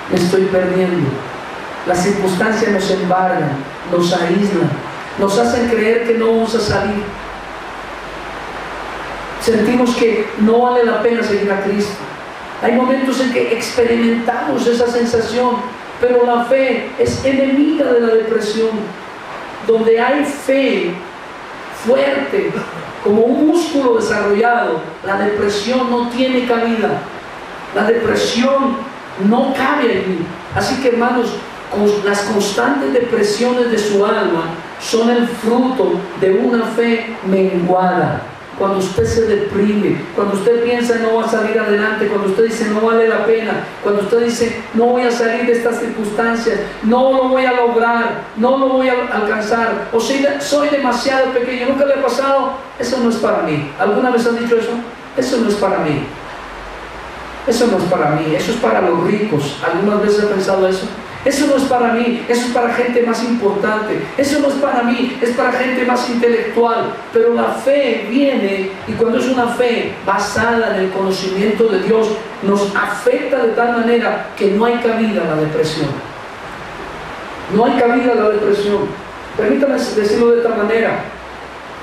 me estoy perdiendo. Las circunstancias nos embargan, nos aíslan, nos hacen creer que no vamos a salir. Sentimos que no vale la pena seguir a Cristo. Hay momentos en que experimentamos esa sensación, pero la fe es enemiga de la depresión. Donde hay fe fuerte, como un músculo desarrollado, la depresión no tiene cabida. La depresión no cabe allí. Así que, hermanos, las constantes depresiones de su alma son el fruto de una fe menguada. Cuando usted se deprime, cuando usted piensa no va a salir adelante, cuando usted dice no vale la pena, cuando usted dice no voy a salir de estas circunstancias, no lo voy a lograr, no lo voy a alcanzar, o soy demasiado pequeño, nunca le ha pasado, eso no es para mí. ¿Alguna vez han dicho eso? Eso no es para mí. Eso no es para mí, eso es para los ricos. ¿Algunas veces he pensado eso? Eso no es para mí, eso es para gente más importante. Eso no es para mí, es para gente más intelectual. Pero la fe viene, y cuando es una fe basada en el conocimiento de Dios, nos afecta de tal manera que no hay cabida a la depresión. No hay cabida a la depresión. Permítame decirlo de esta manera.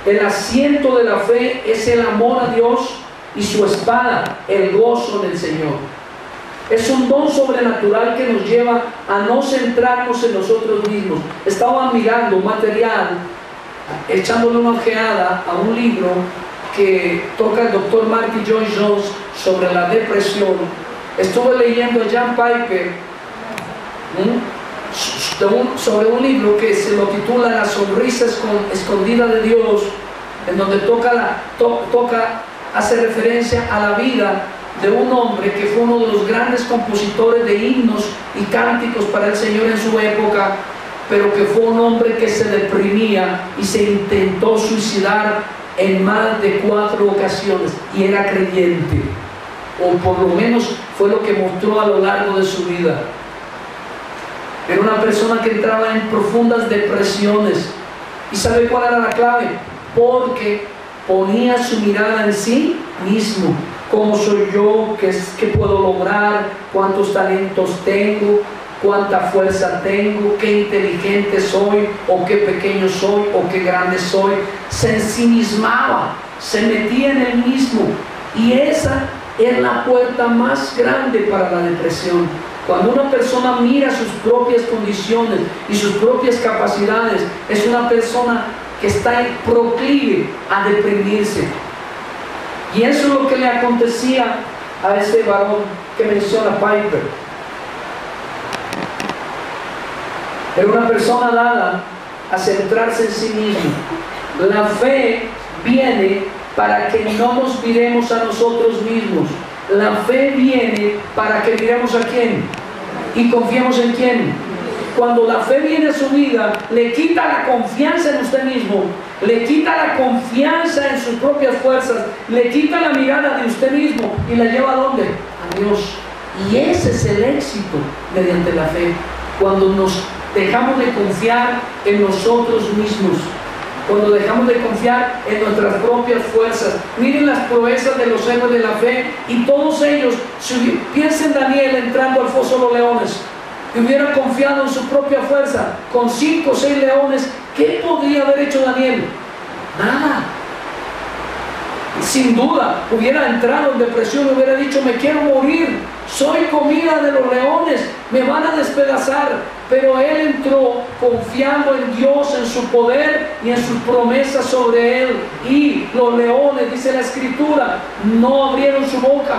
El asiento de la fe es el amor a Dios y su espada, el gozo en el Señor. Es un don sobrenatural que nos lleva a no centrarnos en nosotros mismos. Estaba mirando un material, echándole una ojeada a un libro que toca el doctor Marty Lloyd Jones sobre la depresión. Estuve leyendo a John Piper sobre un libro que se lo titula La sonrisa escondida de Dios, en donde hace referencia a la vida de un hombre que fue uno de los grandes compositores de himnos y cánticos para el Señor en su época, pero que fue un hombre que se deprimía y se intentó suicidar en más de 4 ocasiones, y era creyente, o por lo menos fue lo que mostró a lo largo de su vida. Era una persona que entraba en profundas depresiones. ¿Y sabe cuál era la clave? Porque ponía su mirada en sí mismo. ¿Cómo soy yo? ¿Qué puedo lograr? ¿Cuántos talentos tengo? ¿Cuánta fuerza tengo? ¿Qué inteligente soy? ¿O qué pequeño soy? ¿O qué grande soy? Se ensimismaba, se metía en él mismo. Y esa es la puerta más grande para la depresión. Cuando una persona mira sus propias condiciones y sus propias capacidades, es una persona que está proclive a deprimirse. Y eso es lo que le acontecía a este varón que menciona Piper. Era una persona dada a centrarse en sí mismo. La fe viene para que no nos miremos a nosotros mismos. La fe viene para que miremos a quién y confiemos en quién. Cuando la fe viene a su vida, le quita la confianza en usted mismo, le quita la confianza en sus propias fuerzas, le quita la mirada de usted mismo y la lleva ¿a dónde? A Dios. Y ese es el éxito mediante la fe. Cuando nos dejamos de confiar en nosotros mismos, cuando dejamos de confiar en nuestras propias fuerzas. Miren las proezas de los héroes de la fe, y todos ellos, piensen en Daniel entrando al foso de los leones, que hubiera confiado en su propia fuerza, con 5 o 6 leones. ¿Qué podría haber hecho Daniel? Nada. Sin duda, hubiera entrado en depresión, hubiera dicho, me quiero morir, soy comida de los leones, me van a despedazar. pero él entró confiando en Dios, en su poder y en sus promesas sobre él. Y los leones, dice la Escritura, no abrieron su boca,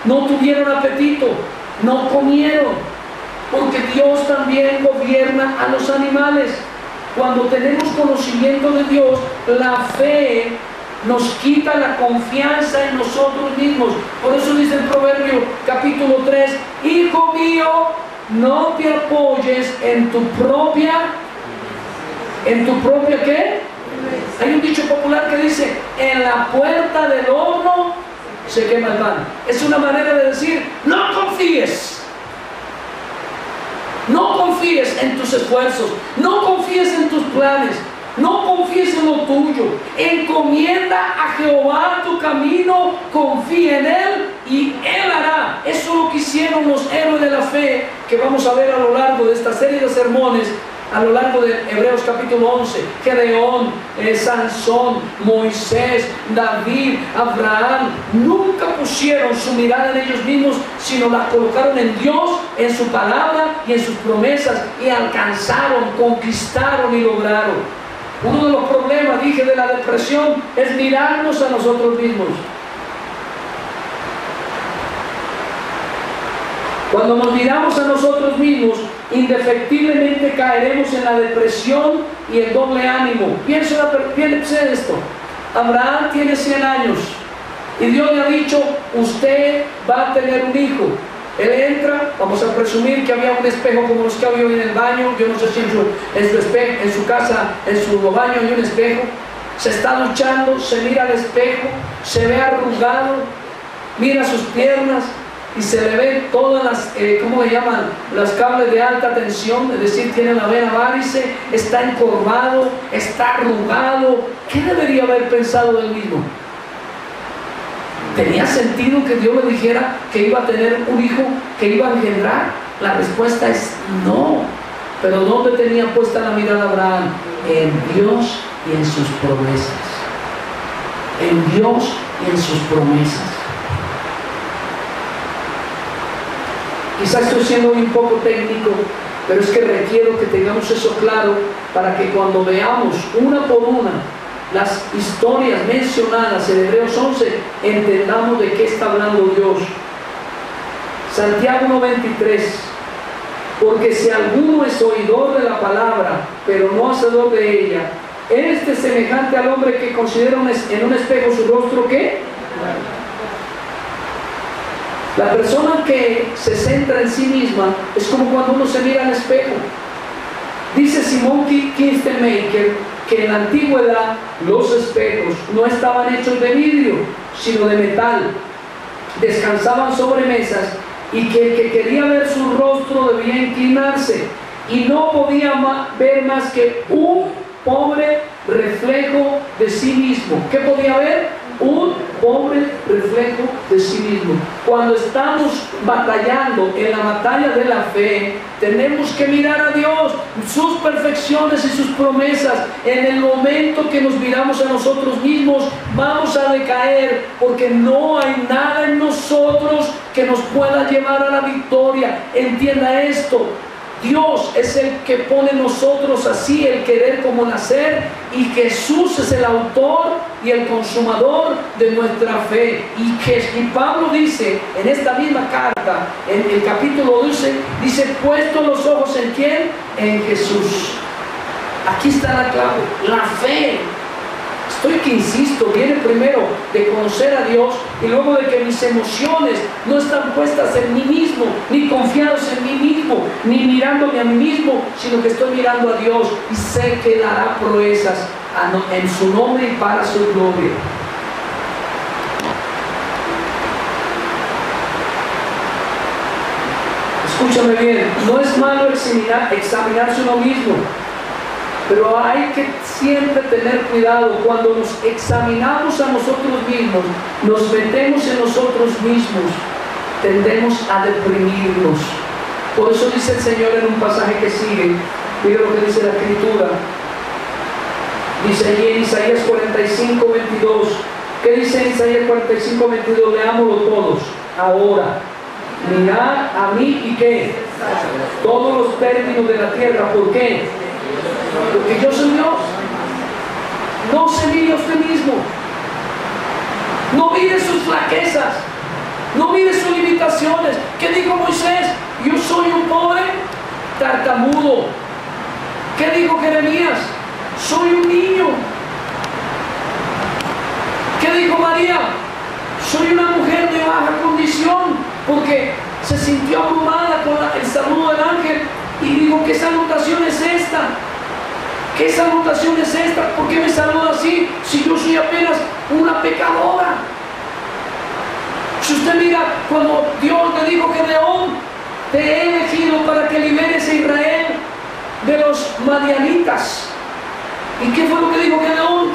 no tuvieron apetito, no comieron, porque Dios también gobierna a los animales. Cuando tenemos conocimiento de Dios, la fe nos quita la confianza en nosotros mismos. Por eso dice el Proverbio capítulo 3, hijo mío, no te apoyes en tu propia ¿qué? Hay un dicho popular que dice, en la puerta del horno se quema el pan. Es una manera de decir, no confíes. No confíes en tus esfuerzos, no confíes en tus planes, no confíes en lo tuyo. Encomienda a Jehová tu camino, confía en Él y Él hará. Eso es lo que hicieron los héroes de la fe, que vamos a ver a lo largo de esta serie de sermones, a lo largo de Hebreos capítulo 11. Gedeón, Sansón, Moisés, David, Abraham, nunca pusieron su mirada en ellos mismos, sino la colocaron en Dios, en su palabra y en sus promesas, y alcanzaron, conquistaron y lograron. Uno de los problemas, dije, de la depresión es mirarnos a nosotros mismos. Cuando nos miramos a nosotros mismos, indefectiblemente caeremos en la depresión y el doble ánimo. Piensen esto. Abraham tiene 100 años y Dios le ha dicho, usted va a tener un hijo. Él entra, vamos a presumir que había un espejo como los que había hoy en el baño. Yo no sé si en su casa, en su baño hay un espejo. Se está duchando, se mira al espejo, se ve arrugado, mira sus piernas y se le ven todas las, ¿cómo le llaman? Las cables de alta tensión, es decir, tiene la vena varice, está encorvado, está arrugado. ¿Qué debería haber pensado él mismo? ¿Tenía sentido que Dios le dijera que iba a tener un hijo, que iba a engendrar? La respuesta es no. Pero ¿dónde tenía puesta la mirada Abraham? En Dios y en sus promesas. En Dios y en sus promesas. Quizás estoy siendo un poco técnico, pero es que requiero que tengamos eso claro para que cuando veamos una por una las historias mencionadas en Hebreos 11, entendamos de qué está hablando Dios. Santiago 1:23, porque si alguno es oidor de la palabra, pero no hacedor de ella, este es semejante al hombre que considera en un espejo su rostro, ¿qué? La persona que se centra en sí misma es como cuando uno se mira al espejo. Dice Simon Kistemaker que en la antigüedad los espejos no estaban hechos de vidrio, sino de metal. Descansaban sobre mesas y que el que quería ver su rostro debía inclinarse y no podía ver más que un pobre reflejo de sí mismo. ¿Qué podía ver? Un pobre reflejo de sí mismo. Cuando estamos batallando en la batalla de la fe, tenemos que mirar a Dios, sus perfecciones y sus promesas. En el momento que nos miramos a nosotros mismos, vamos a decaer, porque no hay nada en nosotros que nos pueda llevar a la victoria. Entienda esto. Dios es el que pone en nosotros así el querer como nacer, y Jesús es el autor y el consumador de nuestra fe. Y Pablo dice en esta misma carta, en el capítulo 12, dice, puesto los ojos ¿en quién? En Jesús. Aquí está la clave, la fe. Estoy que insisto, viene primero de conocer a Dios y luego de que mis emociones no están puestas en mí mismo, ni confiados en mí mismo, ni mirándome a mí mismo, sino que estoy mirando a Dios y sé que Él hará proezas en su nombre y para su gloria. Escúchame bien, no es malo examinarse uno mismo, pero hay que siempre tener cuidado. Cuando nos examinamos a nosotros mismos, nos metemos en nosotros mismos, tendemos a deprimirnos. Por eso dice el Señor en un pasaje que sigue, mira lo que dice la Escritura. Dice allí en Isaías 45:22. ¿Qué dice en Isaías 45:22? Leámoslo todos. Ahora, mirad a mí y ¿qué? todos los términos de la tierra. ¿Por qué? Porque yo soy Dios. No se mire a usted mismo. No mire sus flaquezas. No mire sus limitaciones. ¿Qué dijo Moisés? Yo soy un pobre tartamudo. ¿Qué dijo Jeremías? Soy un niño. ¿Qué dijo María? Soy una mujer de baja condición, porque se sintió abrumada con el saludo del ángel y dijo: ¿qué salutación es esta? ¿Qué salutación es esta? ¿Por qué me saluda así si yo soy apenas una pecadora? Si usted mira, cuando Dios le dijo: Gedeón, te he elegido para que liberes a Israel de los madianitas. ¿Y qué fue lo que dijo Gedeón?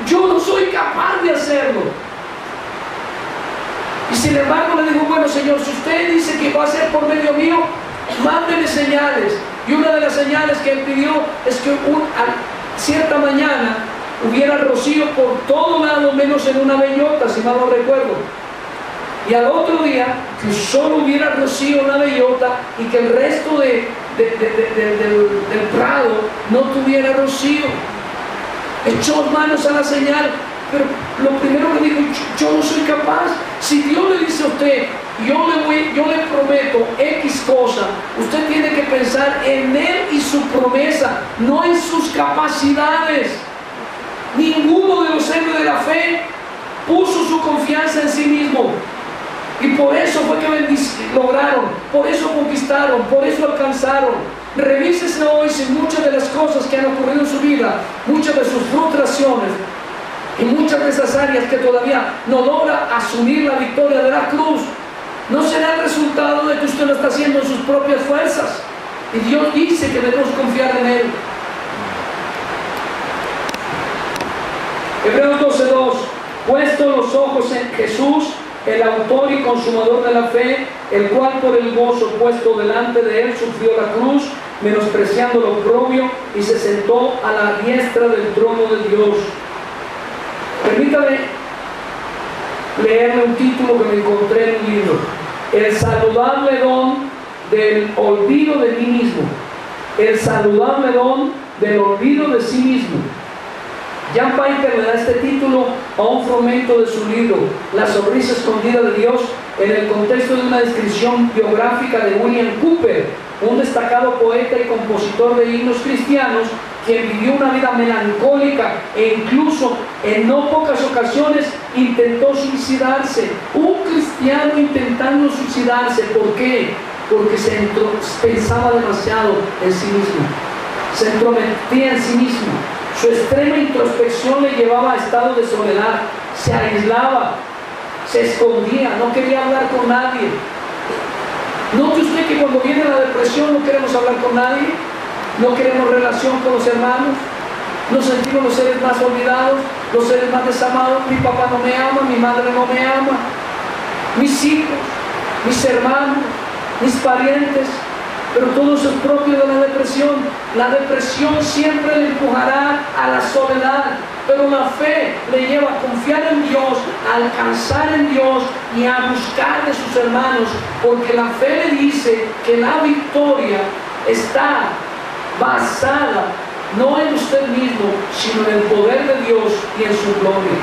Yo no soy capaz de hacerlo. Y sin embargo le dijo: bueno, Señor, si usted dice que va a ser por medio mío, mándeme señales. Y una de las señales que él pidió es que a cierta mañana hubiera rocío por todo lado, menos en una bellota, si mal no recuerdo. Y al otro día, que solo hubiera rocío en una bellota y que el resto del prado no tuviera rocío. Echó manos a la señal, pero lo primero que dijo: yo no soy capaz. Si Dios le dice a usted: yo le prometo X cosa, usted tiene que pensar en Él y su promesa, no en sus capacidades. Ninguno de los héroes de la fe puso su confianza en sí mismo, y por eso fue que lograron, por eso conquistaron, por eso alcanzaron. Revísese hoy si muchas de las cosas que han ocurrido en su vida, muchas de sus frustraciones y muchas de esas áreas que todavía no logra asumir la victoria de la cruz, no será el resultado de que usted lo está haciendo en sus propias fuerzas. Y Dios dice que debemos confiar en Él. Hebreos 12:2: puesto los ojos en Jesús, el autor y consumador de la fe, el cual por el gozo puesto delante de él sufrió la cruz, menospreciando lo oprobio, y se sentó a la diestra del trono de Dios. Permítame leerle un título que me encontré en un libro: El saludable don del olvido de mí mismo. El saludable don del olvido de sí mismo. Jan Piper le da este título a un fragmento de su libro La sonrisa escondida de Dios, en el contexto de una descripción biográfica de William Cowper, un destacado poeta y compositor de himnos cristianos, quien vivió una vida melancólica e incluso en no pocas ocasiones intentó suicidarse. Un cristiano intentando suicidarse. ¿Por qué? Porque pensaba demasiado en sí mismo, se entrometía en sí mismo. Su extrema introspección le llevaba a estado de soledad, se aislaba, se escondía, no quería hablar con nadie. Note usted que cuando viene la depresión no queremos hablar con nadie, no queremos relación con los hermanos, nos sentimos los seres más olvidados, los seres más desamados. Mi papá no me ama, mi madre no me ama, mis hijos, mis hermanos, mis parientes. Pero todo eso es propio de la depresión. La depresión siempre le empujará a la soledad, pero la fe le lleva a confiar en Dios, a alcanzar en Dios y a buscar de sus hermanos, porque la fe le dice que la victoria está basada no en usted mismo, sino en el poder de Dios y en su gloria.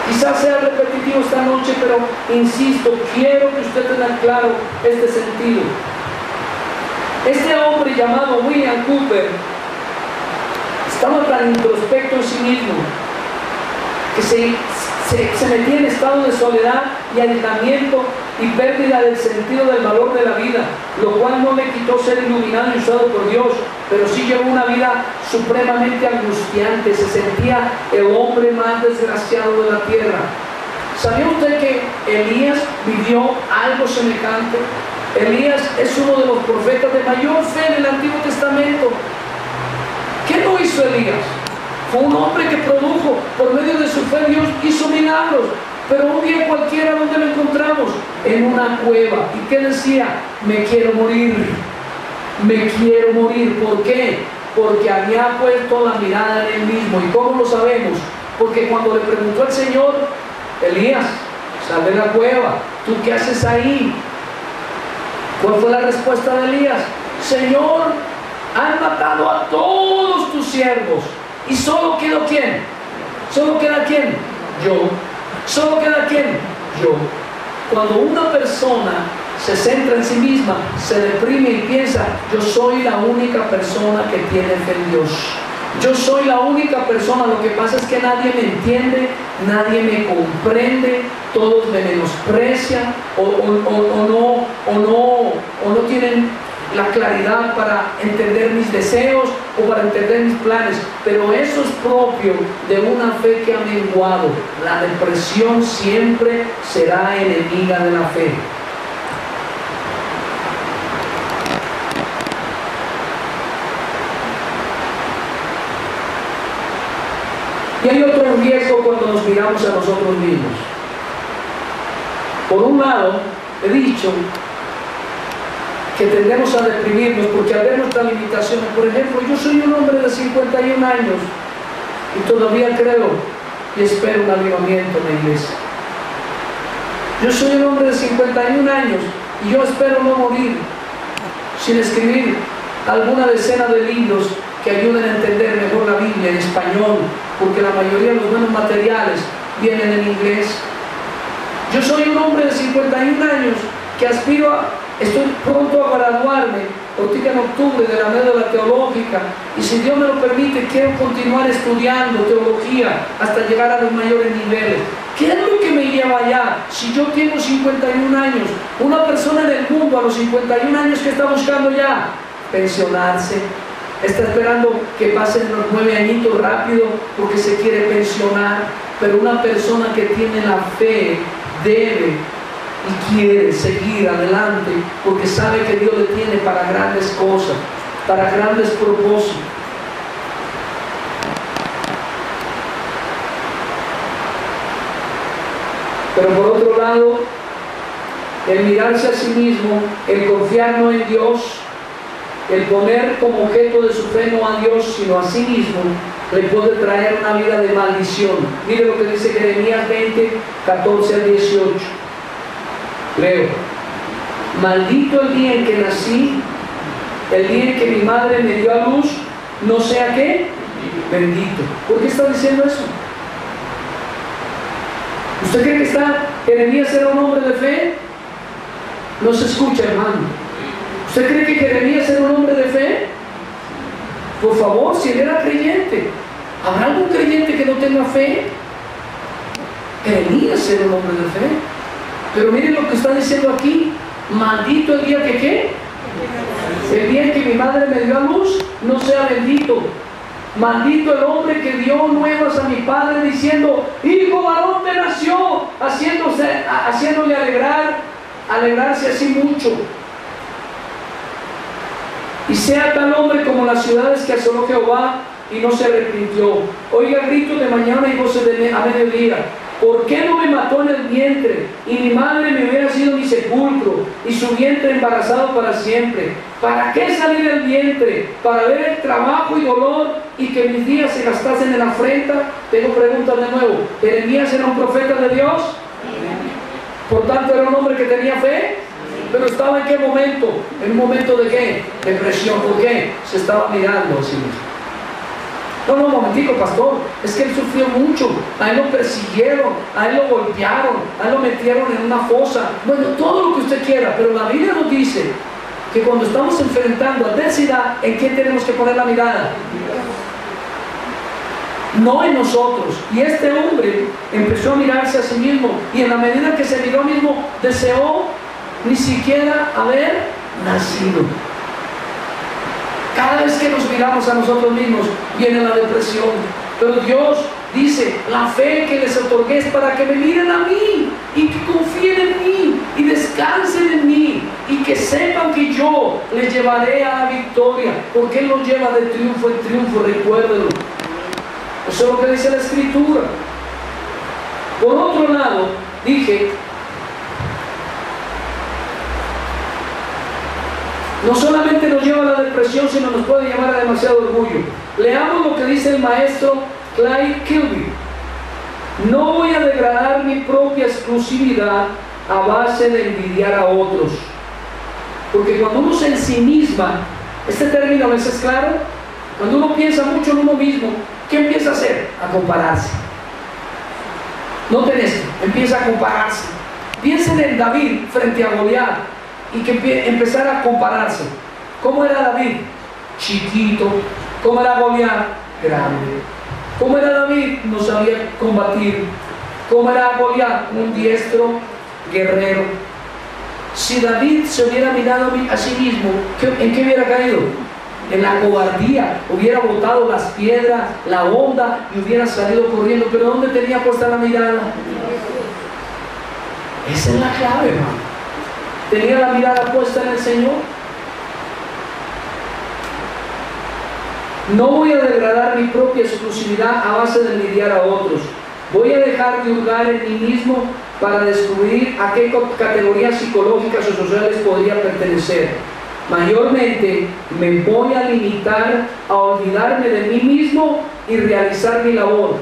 Quizás sea repetitivo esta noche, pero insisto, quiero que usted tenga claro este sentido. Este hombre llamado William Cowper estaba tan introspecto en sí mismo que se metía en estado de soledad y aislamiento y pérdida del sentido del valor de la vida, lo cual no le quitó ser iluminado y usado por Dios, pero sí llevó una vida supremamente angustiante. Se sentía el hombre más desgraciado de la tierra. ¿Sabía usted que Elías vivió algo semejante? Elías es uno de los profetas de mayor fe en el Antiguo Testamento. ¿Qué no hizo Elías? Fue un hombre que produjo, por medio de su fe, Dios hizo milagros. Pero un día cualquiera, ¿dónde lo encontramos? En una cueva. ¿Y qué decía? Me quiero morir. Me quiero morir. ¿Por qué? Porque había puesto la mirada en él mismo. ¿Y cómo lo sabemos? Porque cuando le preguntó al Señor: Elías, sal de la cueva, ¿tú qué haces ahí? ¿Cuál fue la respuesta de Elías? Señor, han matado a todos tus siervos y solo quedó ¿quién? ¿Solo queda quién? Yo. ¿Solo queda quién? Yo. Cuando una persona se centra en sí misma, se deprime y piensa, yo soy la única persona que tiene fe en Dios. Yo soy la única persona, lo que pasa es que nadie me entiende, nadie me comprende, todos me menosprecian o no tienen la claridad para entender mis deseos o para entender mis planes. Pero eso es propio de una fe que ha menguado. La depresión siempre será enemiga de la fe. Y hay otro riesgo cuando nos miramos a nosotros mismos. Por un lado, he dicho que tendemos a deprimirnos porque al ver nuestras limitaciones, por ejemplo, yo soy un hombre de 51 años y todavía creo y espero un avivamiento en la iglesia. Yo soy un hombre de 51 años y yo espero no morir sin escribir alguna decena de libros que ayuden a entender mejor la Biblia en español, porque la mayoría de los buenos materiales vienen en inglés. Yo soy un hombre de 51 años que estoy pronto a graduarme, ahorita en octubre, de la médula teológica, y si Dios me lo permite, quiero continuar estudiando teología hasta llegar a los mayores niveles. ¿Qué es lo que me lleva allá? Si yo tengo 51 años, una persona en el mundo a los 51 años que está buscando ya pensionarse, está esperando que pasen los 9 añitos rápido porque se quiere pensionar, pero una persona que tiene la fe debe y quiere seguir adelante porque sabe que Dios le tiene para grandes cosas, para grandes propósitos. Pero por otro lado, el mirarse a sí mismo, el confiar no en Dios, el poner como objeto de su fe no a Dios sino a sí mismo, le puede traer una vida de maldición. Mire lo que dice Jeremías 20, 14 al 18. Leo: maldito el día en que nací, el día en que mi madre me dio a luz, no sea qué, bendito. ¿Por qué está diciendo eso? ¿Usted cree que Jeremías era un hombre de fe? No se escucha, hermano. ¿Usted cree que Jeremías era un hombre de fe? Por favor, si él era creyente, ¿habrá algún creyente que no tenga fe? Jeremías era un hombre de fe. Pero miren lo que está diciendo aquí: maldito el día que ¿qué? El día en que mi madre me dio a luz, no sea bendito. Maldito el hombre que dio nuevas a mi padre diciendo: hijo varón te nació, haciéndole alegrarse así mucho. Y sea tal hombre como las ciudades que asoló Jehová y no se arrepintió. Oiga gritos de mañana y voces a mediodía. ¿Por qué no me mató en el vientre? Y mi madre me hubiera sido mi sepulcro, y su vientre embarazado para siempre. ¿Para qué salir del vientre? ¿Para ver el trabajo y dolor y que mis días se gastasen en afrenta? Tengo preguntas de nuevo. ¿Jeremías era un profeta de Dios? Por tanto, era un hombre que tenía fe. Pero estaba en qué momento? En un momento de qué? Depresión. ¿Por qué? Se estaba mirando a sí mismo. No, un momentico, pastor, es que él sufrió mucho, a él lo persiguieron, a él lo golpearon, a él lo metieron en una fosa. Bueno, todo lo que usted quiera, pero la Biblia nos dice que cuando estamos enfrentando adversidad, ¿en quién tenemos que poner la mirada? No en nosotros. Y este hombre empezó a mirarse a sí mismo, y en la medida que se miró a sí mismo, deseó ni siquiera haber nacido. Cada vez que nos miramos a nosotros mismos, viene la depresión. Pero Dios dice: la fe que les otorgué es para que me miren a mí y que confíen en mí y descansen en mí y que sepan que yo les llevaré a la victoria, porque Él los lleva de triunfo en triunfo, recuérdenlo. Eso es lo que dice la Escritura. Por otro lado, dije, no solamente nos lleva a la depresión, sino nos puede llevar a demasiado orgullo. Leamos lo que dice el maestro Clyde Kilby: no voy a degradar mi propia exclusividad a base de envidiar a otros. Porque cuando uno se ensimisma, este término a veces es claro, cuando uno piensa mucho en uno mismo, ¿qué empieza a hacer? A compararse. Noten esto, empieza a compararse. Piensen en David frente a Goliat y que empezara a compararse. ¿Cómo era David? Chiquito. ¿Cómo era Goliat? Grande. ¿Cómo era David? No sabía combatir. ¿Cómo era Goliat? Un diestro guerrero. Si David se hubiera mirado a sí mismo, ¿en qué hubiera caído? En la cobardía. Hubiera botado las piedras, la onda y hubiera salido corriendo. Pero ¿dónde tenía puesta la mirada? Esa es la clave, hermano. Tenía la mirada puesta en el Señor. No voy a degradar mi propia exclusividad a base de envidiar a otros. Voy a dejar de hurgar en mí mismo para descubrir a qué categorías psicológicas o sociales podría pertenecer. Mayormente me voy a limitar a olvidarme de mí mismo y realizar mi labor.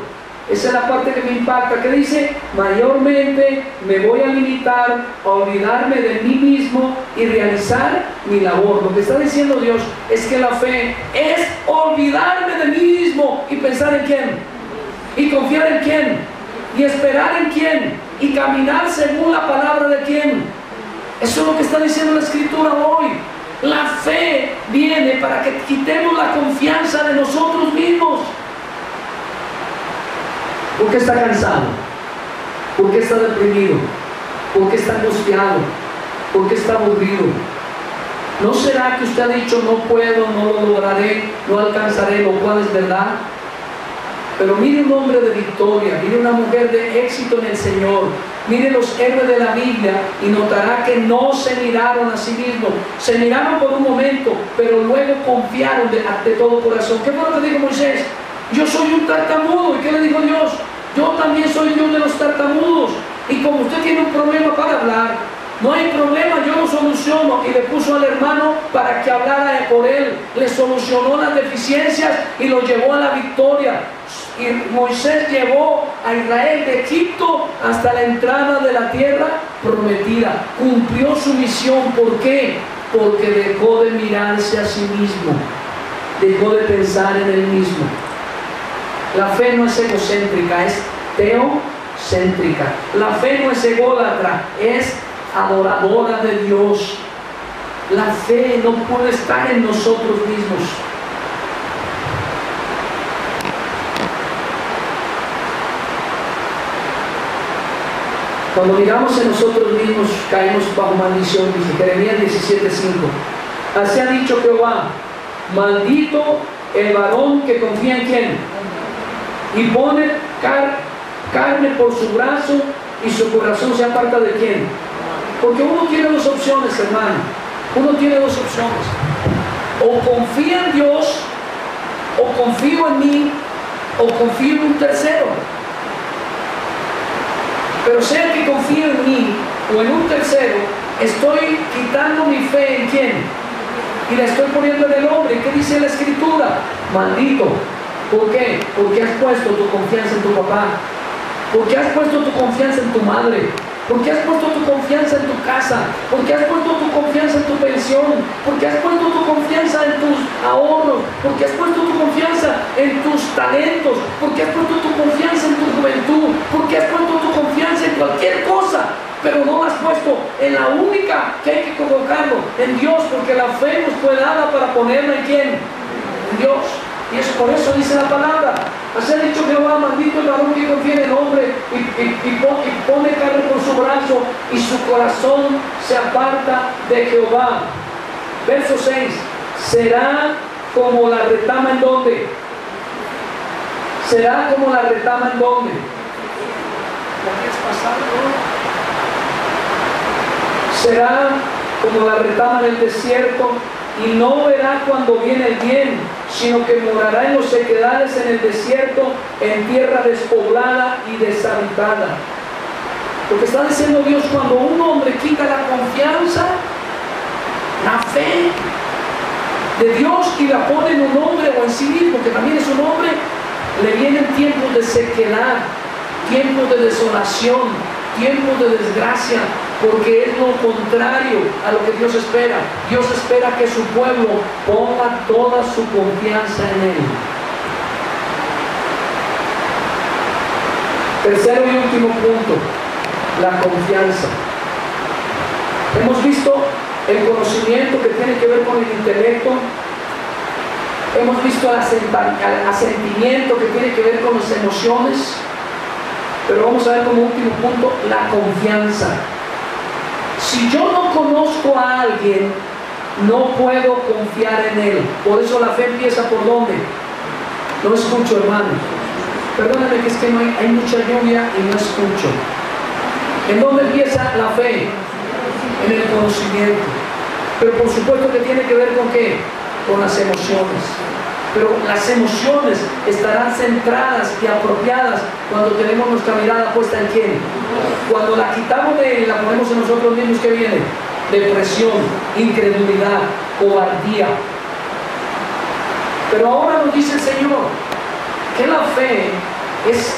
Esa es la parte que me impacta. ¿Qué dice? Mayormente me voy a limitar a olvidarme de mí mismo y realizar mi labor. Lo que está diciendo Dios es que la fe es olvidarme de mí mismo y pensar en quién, y confiar en quién, y esperar en quién, y caminar según la palabra de quién. Eso es lo que está diciendo la Escritura hoy. La fe viene para que quitemos la confianza de nosotros mismos. ¿Por qué está cansado? ¿Por qué está deprimido? ¿Por qué está angustiado? ¿Por qué está aburrido? ¿No será que usted ha dicho no puedo, no lo lograré, no alcanzaré, lo cual es verdad? Pero mire un hombre de victoria, mire una mujer de éxito en el Señor, mire los héroes de la Biblia y notará que no se miraron a sí mismos, se miraron por un momento, pero luego confiaron de todo corazón. ¿Qué fue lo que dijo Moisés? Yo soy un tartamudo. ¿Y qué le dijo Dios? Yo también soy Dios de los tartamudos. Y como usted tiene un problema para hablar, no hay problema, yo lo soluciono. Y le puso al hermano para que hablara por él. Le solucionó las deficiencias y lo llevó a la victoria. Y Moisés llevó a Israel de Egipto hasta la entrada de la tierra prometida. Cumplió su misión. ¿Por qué? Porque dejó de mirarse a sí mismo. Dejó de pensar en él mismo. La fe no es egocéntrica, es teocéntrica. La fe no es ególatra, es adoradora de Dios. La fe no puede estar en nosotros mismos. Cuando miramos en nosotros mismos, caemos bajo maldición, dice Jeremías 17:5. Así ha dicho Jehová: maldito el varón que confía en quién, y pone carne por su brazo y su corazón se aparta de quién. Porque uno tiene dos opciones, hermano. Uno tiene dos opciones: o confía en Dios, o confío en mí, o confío en un tercero. Pero sea que confío en mí o en un tercero, estoy quitando mi fe en quién, y la estoy poniendo en el hombre. ¿Qué dice la Escritura? Maldito. ¿Por qué? Porque has puesto tu confianza en tu papá. Porque has puesto tu confianza en tu madre. Porque has puesto tu confianza en tu casa. Porque has puesto tu confianza en tu pensión. Porque has puesto tu confianza en tus ahorros. Porque has puesto tu confianza en tus talentos. Porque has puesto tu confianza en tu juventud. Porque has puesto tu confianza en cualquier cosa. Pero no la has puesto en la única que hay que colocarlo, en Dios. Porque la fe nos fue dada para ponerla en quién, en Dios. Y es por eso dice la palabra: así ha dicho Jehová, maldito el varón que confía en el hombre y pone carne por su brazo y su corazón se aparta de Jehová. Verso 6: será como la retama en donde. Será como la retama en donde. ¿Qué es pasado? Será como la retama en el desierto, y no verá cuando viene el bien, sino que morará en los sequedales en el desierto, en tierra despoblada y deshabitada. Lo que está diciendo Dios: cuando un hombre quita la confianza, la fe de Dios, y la pone en un hombre o en sí mismo, que también es un hombre, le vienen tiempos de sequedad, tiempos de desolación, tiempos de desgracia, porque es lo contrario a lo que Dios espera. Dios espera que su pueblo ponga toda su confianza en Él. Tercero y último punto, la confianza. Hemos visto el conocimiento que tiene que ver con el intelecto. Hemos visto el asentimiento que tiene que ver con las emociones. Pero vamos a ver como último punto la confianza. Si yo no conozco a alguien, no puedo confiar en él. Por eso la fe empieza ¿por dónde? No escucho, hermanos. Perdónenme que es que hay mucha lluvia y no escucho. ¿En dónde empieza la fe? En el conocimiento. Pero por supuesto que tiene que ver con ¿qué? Con las emociones. Pero las emociones estarán centradas y apropiadas cuando tenemos nuestra mirada puesta en ¿quién? Cuando la quitamos de él y la ponemos en nosotros mismos, ¿qué viene? Depresión, incredulidad, cobardía. Pero ahora nos dice el Señor que la fe es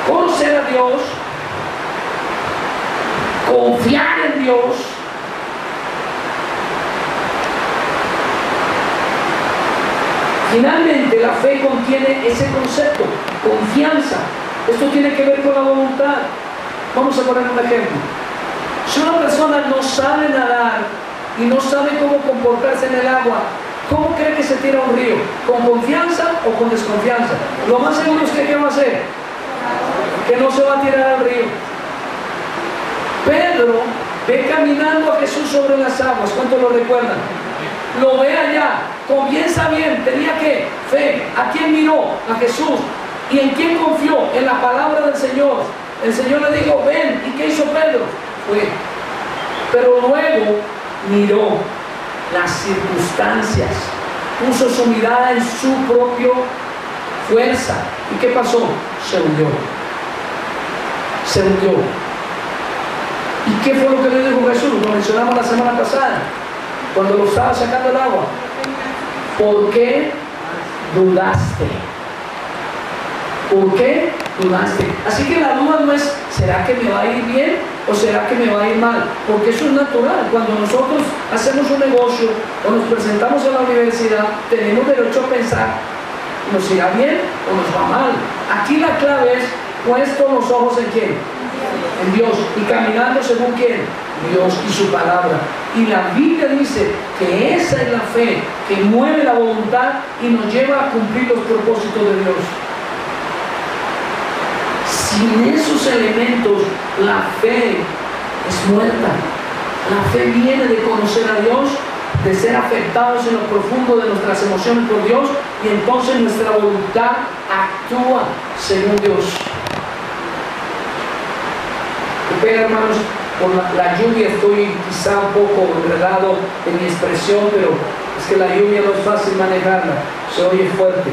conocer a Dios, confiar en Dios, finalmente la fe contiene ese concepto, confianza. Esto tiene que ver con la voluntad. Vamos a poner un ejemplo. Si una persona no sabe nadar y no sabe cómo comportarse en el agua, ¿cómo cree que se tira a un río? ¿Con confianza o con desconfianza? Lo más seguro es que ¿qué va a hacer? Que no se va a tirar al río. Pedro ve caminando a Jesús sobre las aguas. ¿Cuántos lo recuerdan? Lo ve allá, comienza bien, tenía que fe. ¿A quién miró? A Jesús. ¿Y en quién confió? En la palabra del Señor. El Señor le dijo, ven. ¿Y qué hizo Pedro? Fue. Pero luego miró las circunstancias, puso su mirada en su propia fuerza. ¿Y qué pasó? Se hundió. Se hundió. ¿Y qué fue lo que le dijo Jesús? Lo mencionamos la semana pasada, cuando lo estaba sacando el agua. ¿Por qué dudaste? ¿Por qué dudaste? Así que la duda no es, ¿será que me va a ir bien o será que me va a ir mal? Porque eso es natural. Cuando nosotros hacemos un negocio o nos presentamos a la universidad, tenemos derecho a pensar, ¿nos irá bien o nos va mal? Aquí la clave es, puesto los ojos en ¿quién? En Dios. Y caminando según ¿quién? Dios y su palabra. Y la Biblia dice que esa es la fe que mueve la voluntad y nos lleva a cumplir los propósitos de Dios. Sin esos elementos, la fe es muerta. La fe viene de conocer a Dios, de ser afectados en lo profundo de nuestras emociones por Dios, y entonces nuestra voluntad actúa según Dios. Espera, hermanos, con la lluvia estoy quizá un poco enredado en mi expresión, pero es que la lluvia no es fácil manejarla, se oye fuerte.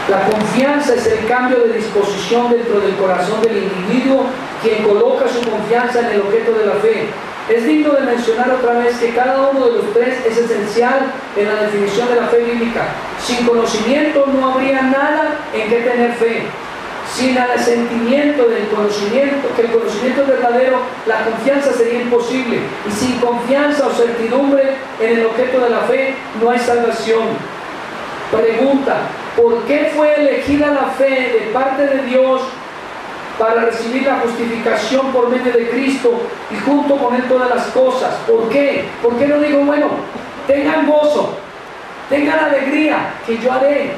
La confianza es el cambio de disposición dentro del corazón del individuo, quien coloca su confianza en el objeto de la fe. Es digno de mencionar otra vez que cada uno de los tres es esencial en la definición de la fe bíblica. Sin conocimiento no habría nada en que tener fe. Sin el sentimiento del conocimiento, que el conocimiento es verdadero, la confianza sería imposible. Y sin confianza o certidumbre en el objeto de la fe, no hay salvación. Pregunta, ¿por qué fue elegida la fe de parte de Dios para recibir la justificación por medio de Cristo y junto con Él todas las cosas? ¿Por qué? ¿Por qué no digo, bueno, tengan gozo, tengan alegría, que yo haré?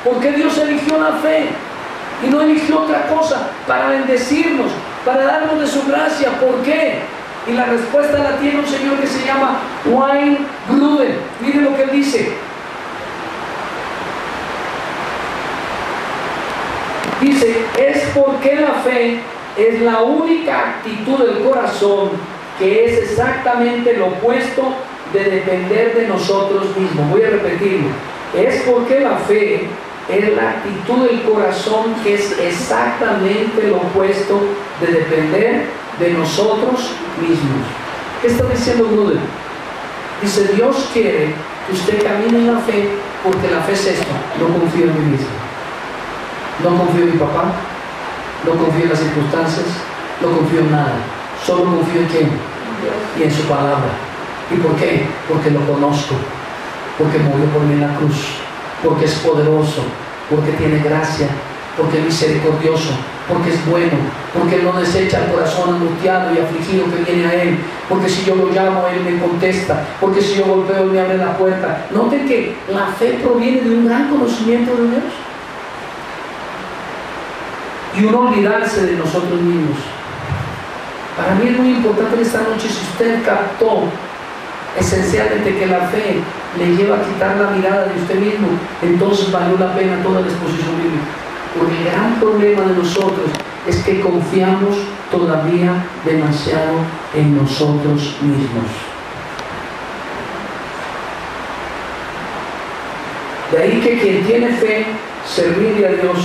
¿Por qué Dios eligió la fe y no eligió otra cosa? Para bendecirnos, para darnos de su gracia. ¿Por qué? Y la respuesta la tiene un señor que se llama Wayne Grudem. Miren lo que él dice. Dice, es porque la fe es la única actitud del corazón que es exactamente lo opuesto de depender de nosotros mismos. Voy a repetirlo. Es porque la fe es la actitud del corazón que es exactamente lo opuesto de depender de nosotros mismos. ¿Qué está diciendo Grudem? Dice, Dios quiere que usted camine en la fe porque la fe es esto: no confío en mí mismo. No confío en mi papá, No confío en las circunstancias, no confío en nada. Solo confío en quién, y en su palabra. ¿Y por qué? Porque lo conozco, porque murió por mí en la cruz, porque es poderoso, porque tiene gracia, porque es misericordioso, porque es bueno, porque Él no desecha el corazón angustiado y afligido que viene a Él, porque si yo lo llamo Él me contesta, porque si yo golpeo Él me abre la puerta. Noten que la fe proviene de un gran conocimiento de Dios y un olvidarse de nosotros mismos. Para mí es muy importante en esta noche, si usted captó esencialmente que la fe le lleva a quitar la mirada de usted mismo, entonces valió la pena toda la exposición bíblica. Porque el gran problema de nosotros es que confiamos todavía demasiado en nosotros mismos. De ahí que quien tiene fe, servirle a Dios,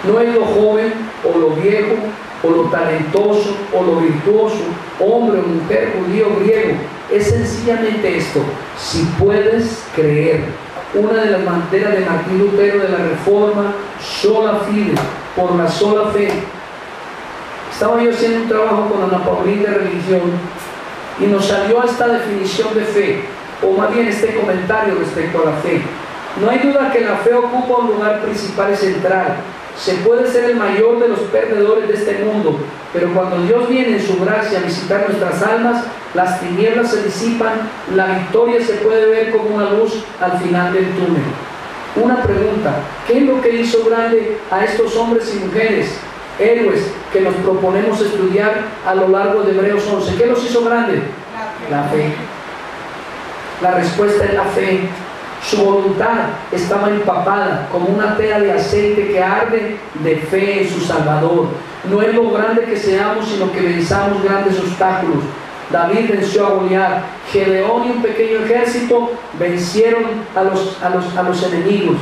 no es lo joven o lo viejo o lo talentoso o lo virtuoso, hombre o mujer, judío o griego. Es sencillamente esto: si puedes creer. Una de las banderas de Martín Lutero de la Reforma, sola fide, por la sola fe. Estaba yo haciendo un trabajo con Ana Paulina de religión y nos salió esta definición de fe, o más bien este comentario respecto a la fe. No hay duda que la fe ocupa un lugar principal y central. Se puede ser el mayor de los perdedores de este mundo, pero cuando Dios viene en su gracia a visitar nuestras almas, las tinieblas se disipan, la victoria se puede ver como una luz al final del túnel. Una pregunta: ¿qué es lo que hizo grande a estos hombres y mujeres, héroes, que nos proponemos estudiar a lo largo de Hebreos 11? ¿Qué los hizo grandes? La fe. La respuesta es la fe. Su voluntad estaba empapada como una tela de aceite que arde de fe en su Salvador. No es lo grande que seamos, sino que venzamos grandes obstáculos. David venció a Goliat. Gedeón y un pequeño ejército vencieron a los enemigos.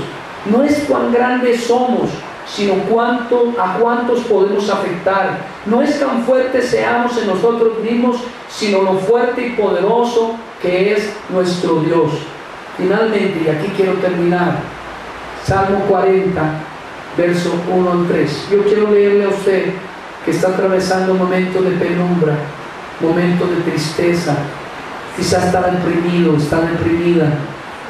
No es cuán grandes somos, sino a cuántos podemos afectar. No es cuán fuertes seamos en nosotros mismos, sino lo fuerte y poderoso que es nuestro Dios. Finalmente, y aquí quiero terminar, Salmo 40, verso 1 al 3. Yo quiero leerle a usted que está atravesando momentos de penumbra, momentos de tristeza, quizás está deprimido, está deprimida,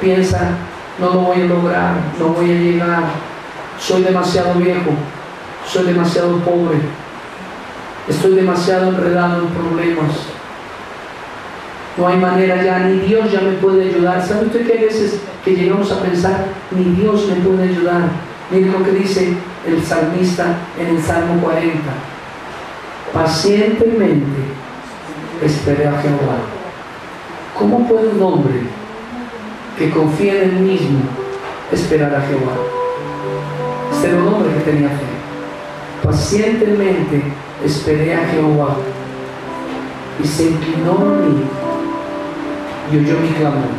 piensa: no lo voy a lograr, no voy a llegar, soy demasiado viejo, soy demasiado pobre, estoy demasiado enredado en problemas, no hay manera ya, ni Dios ya me puede ayudar. ¿Sabe usted que hay veces que llegamos a pensar: ni Dios me puede ayudar? Mire lo que dice el salmista en el Salmo 40: pacientemente esperé a Jehová. ¿Cómo puede un hombre que confía en él mismo esperar a Jehová? Este era un hombre que tenía fe. Pacientemente esperé a Jehová y se inclinó a mí y oyó mi clamor.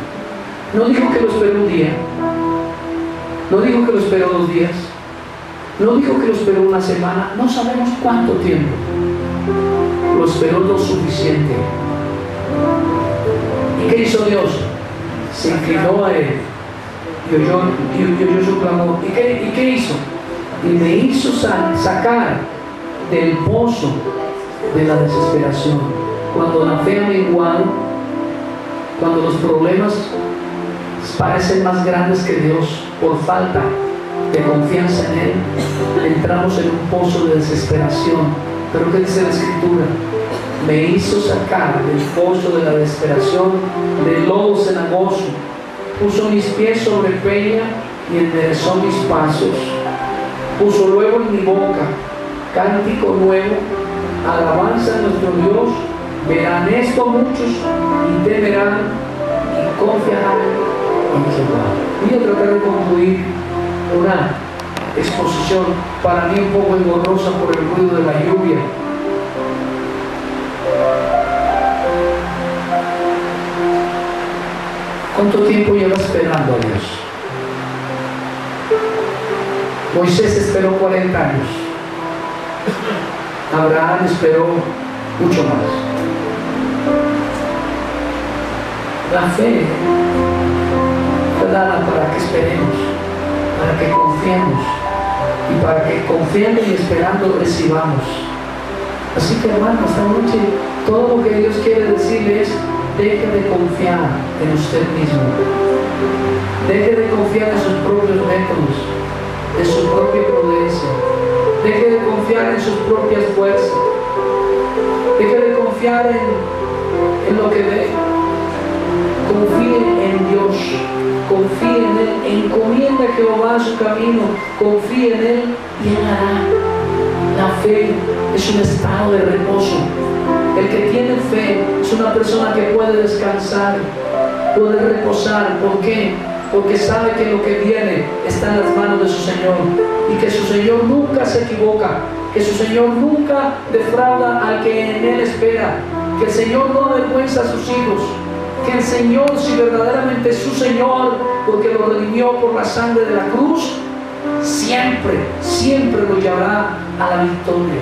No dijo que lo esperó un día, no dijo que lo esperó 2 días, no dijo que lo esperó una semana, no sabemos cuánto tiempo. Lo esperó lo suficiente. ¿Y qué hizo Dios? Se inclinó a él y oyó su clamor. ¿Y qué hizo? Y me hizo sacar del pozo de la desesperación. Cuando la fe ha menguado, cuando los problemas parecen más grandes que Dios por falta de confianza en Él, entramos en un pozo de desesperación. Pero ¿qué dice la Escritura? Me hizo sacar del pozo de la desesperación, del lodo cenagoso, puso mis pies sobre peña y enderezó mis pasos, puso luego en mi boca cántico nuevo, alabanza a nuestro Dios. Verán esto muchos y temerán y confiarán en Jehová. Voy a tratar de concluir una exposición para mí un poco engorrosa por el ruido de la lluvia. ¿Cuánto tiempo lleva esperando a Dios? Moisés esperó 40 años. Abraham esperó mucho más. La fe fue dada para que esperemos, para que confiemos, y para que confiando y esperando recibamos. Así que hermano, esta noche todo lo que Dios quiere decirle es: deje de confiar en usted mismo, deje de confiar en sus propios métodos, en su propia prudencia, deje de confiar en sus propias fuerzas, deje de confiar en lo que ve. Confíe en Dios, confíe en Él, encomienda a Jehová su camino, confíe en Él y Él hará. La fe es un estado de reposo. El que tiene fe es una persona que puede descansar, puede reposar. ¿Por qué? Porque sabe que lo que viene está en las manos de su Señor y que su Señor nunca se equivoca, que su Señor nunca defrauda al que en Él espera, que el Señor no avergüenza a sus hijos, que el Señor, si verdaderamente es su Señor, porque lo redimió por la sangre de la cruz, siempre, siempre lo llevará a la victoria.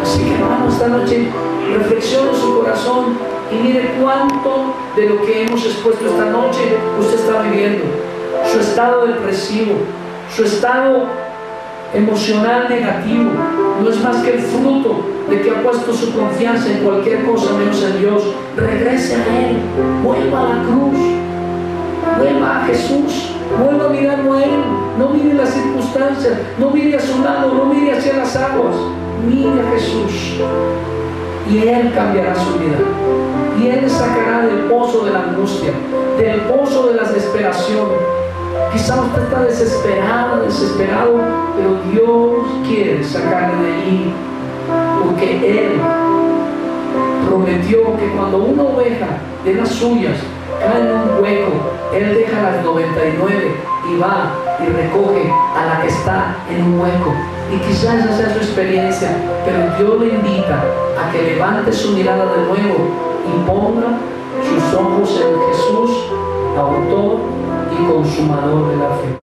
Así que hermano, esta noche reflexione su corazón y mire cuánto de lo que hemos expuesto esta noche usted está viviendo. Su estado depresivo, su estado emocional negativo, no es más que el fruto de que ha puesto su confianza en cualquier cosa menos en Dios. Regrese a Él, vuelva a la cruz, vuelva a Jesús, vuelva a mirarlo a Él. No mire las circunstancias, no mire a su lado, no mire hacia las aguas, mire a Jesús y Él cambiará su vida y Él le sacará del pozo de la angustia, del pozo de la desesperación. Quizá usted está desesperado, pero Dios quiere sacarle de allí, porque Él prometió que cuando una oveja de las suyas cae en un hueco, Él deja las 99 y va y recoge a la que está en un hueco. Y quizás esa sea su experiencia, pero Dios le invita a que levante su mirada de nuevo y ponga sus ojos en Jesús, autor y consumador de la fe.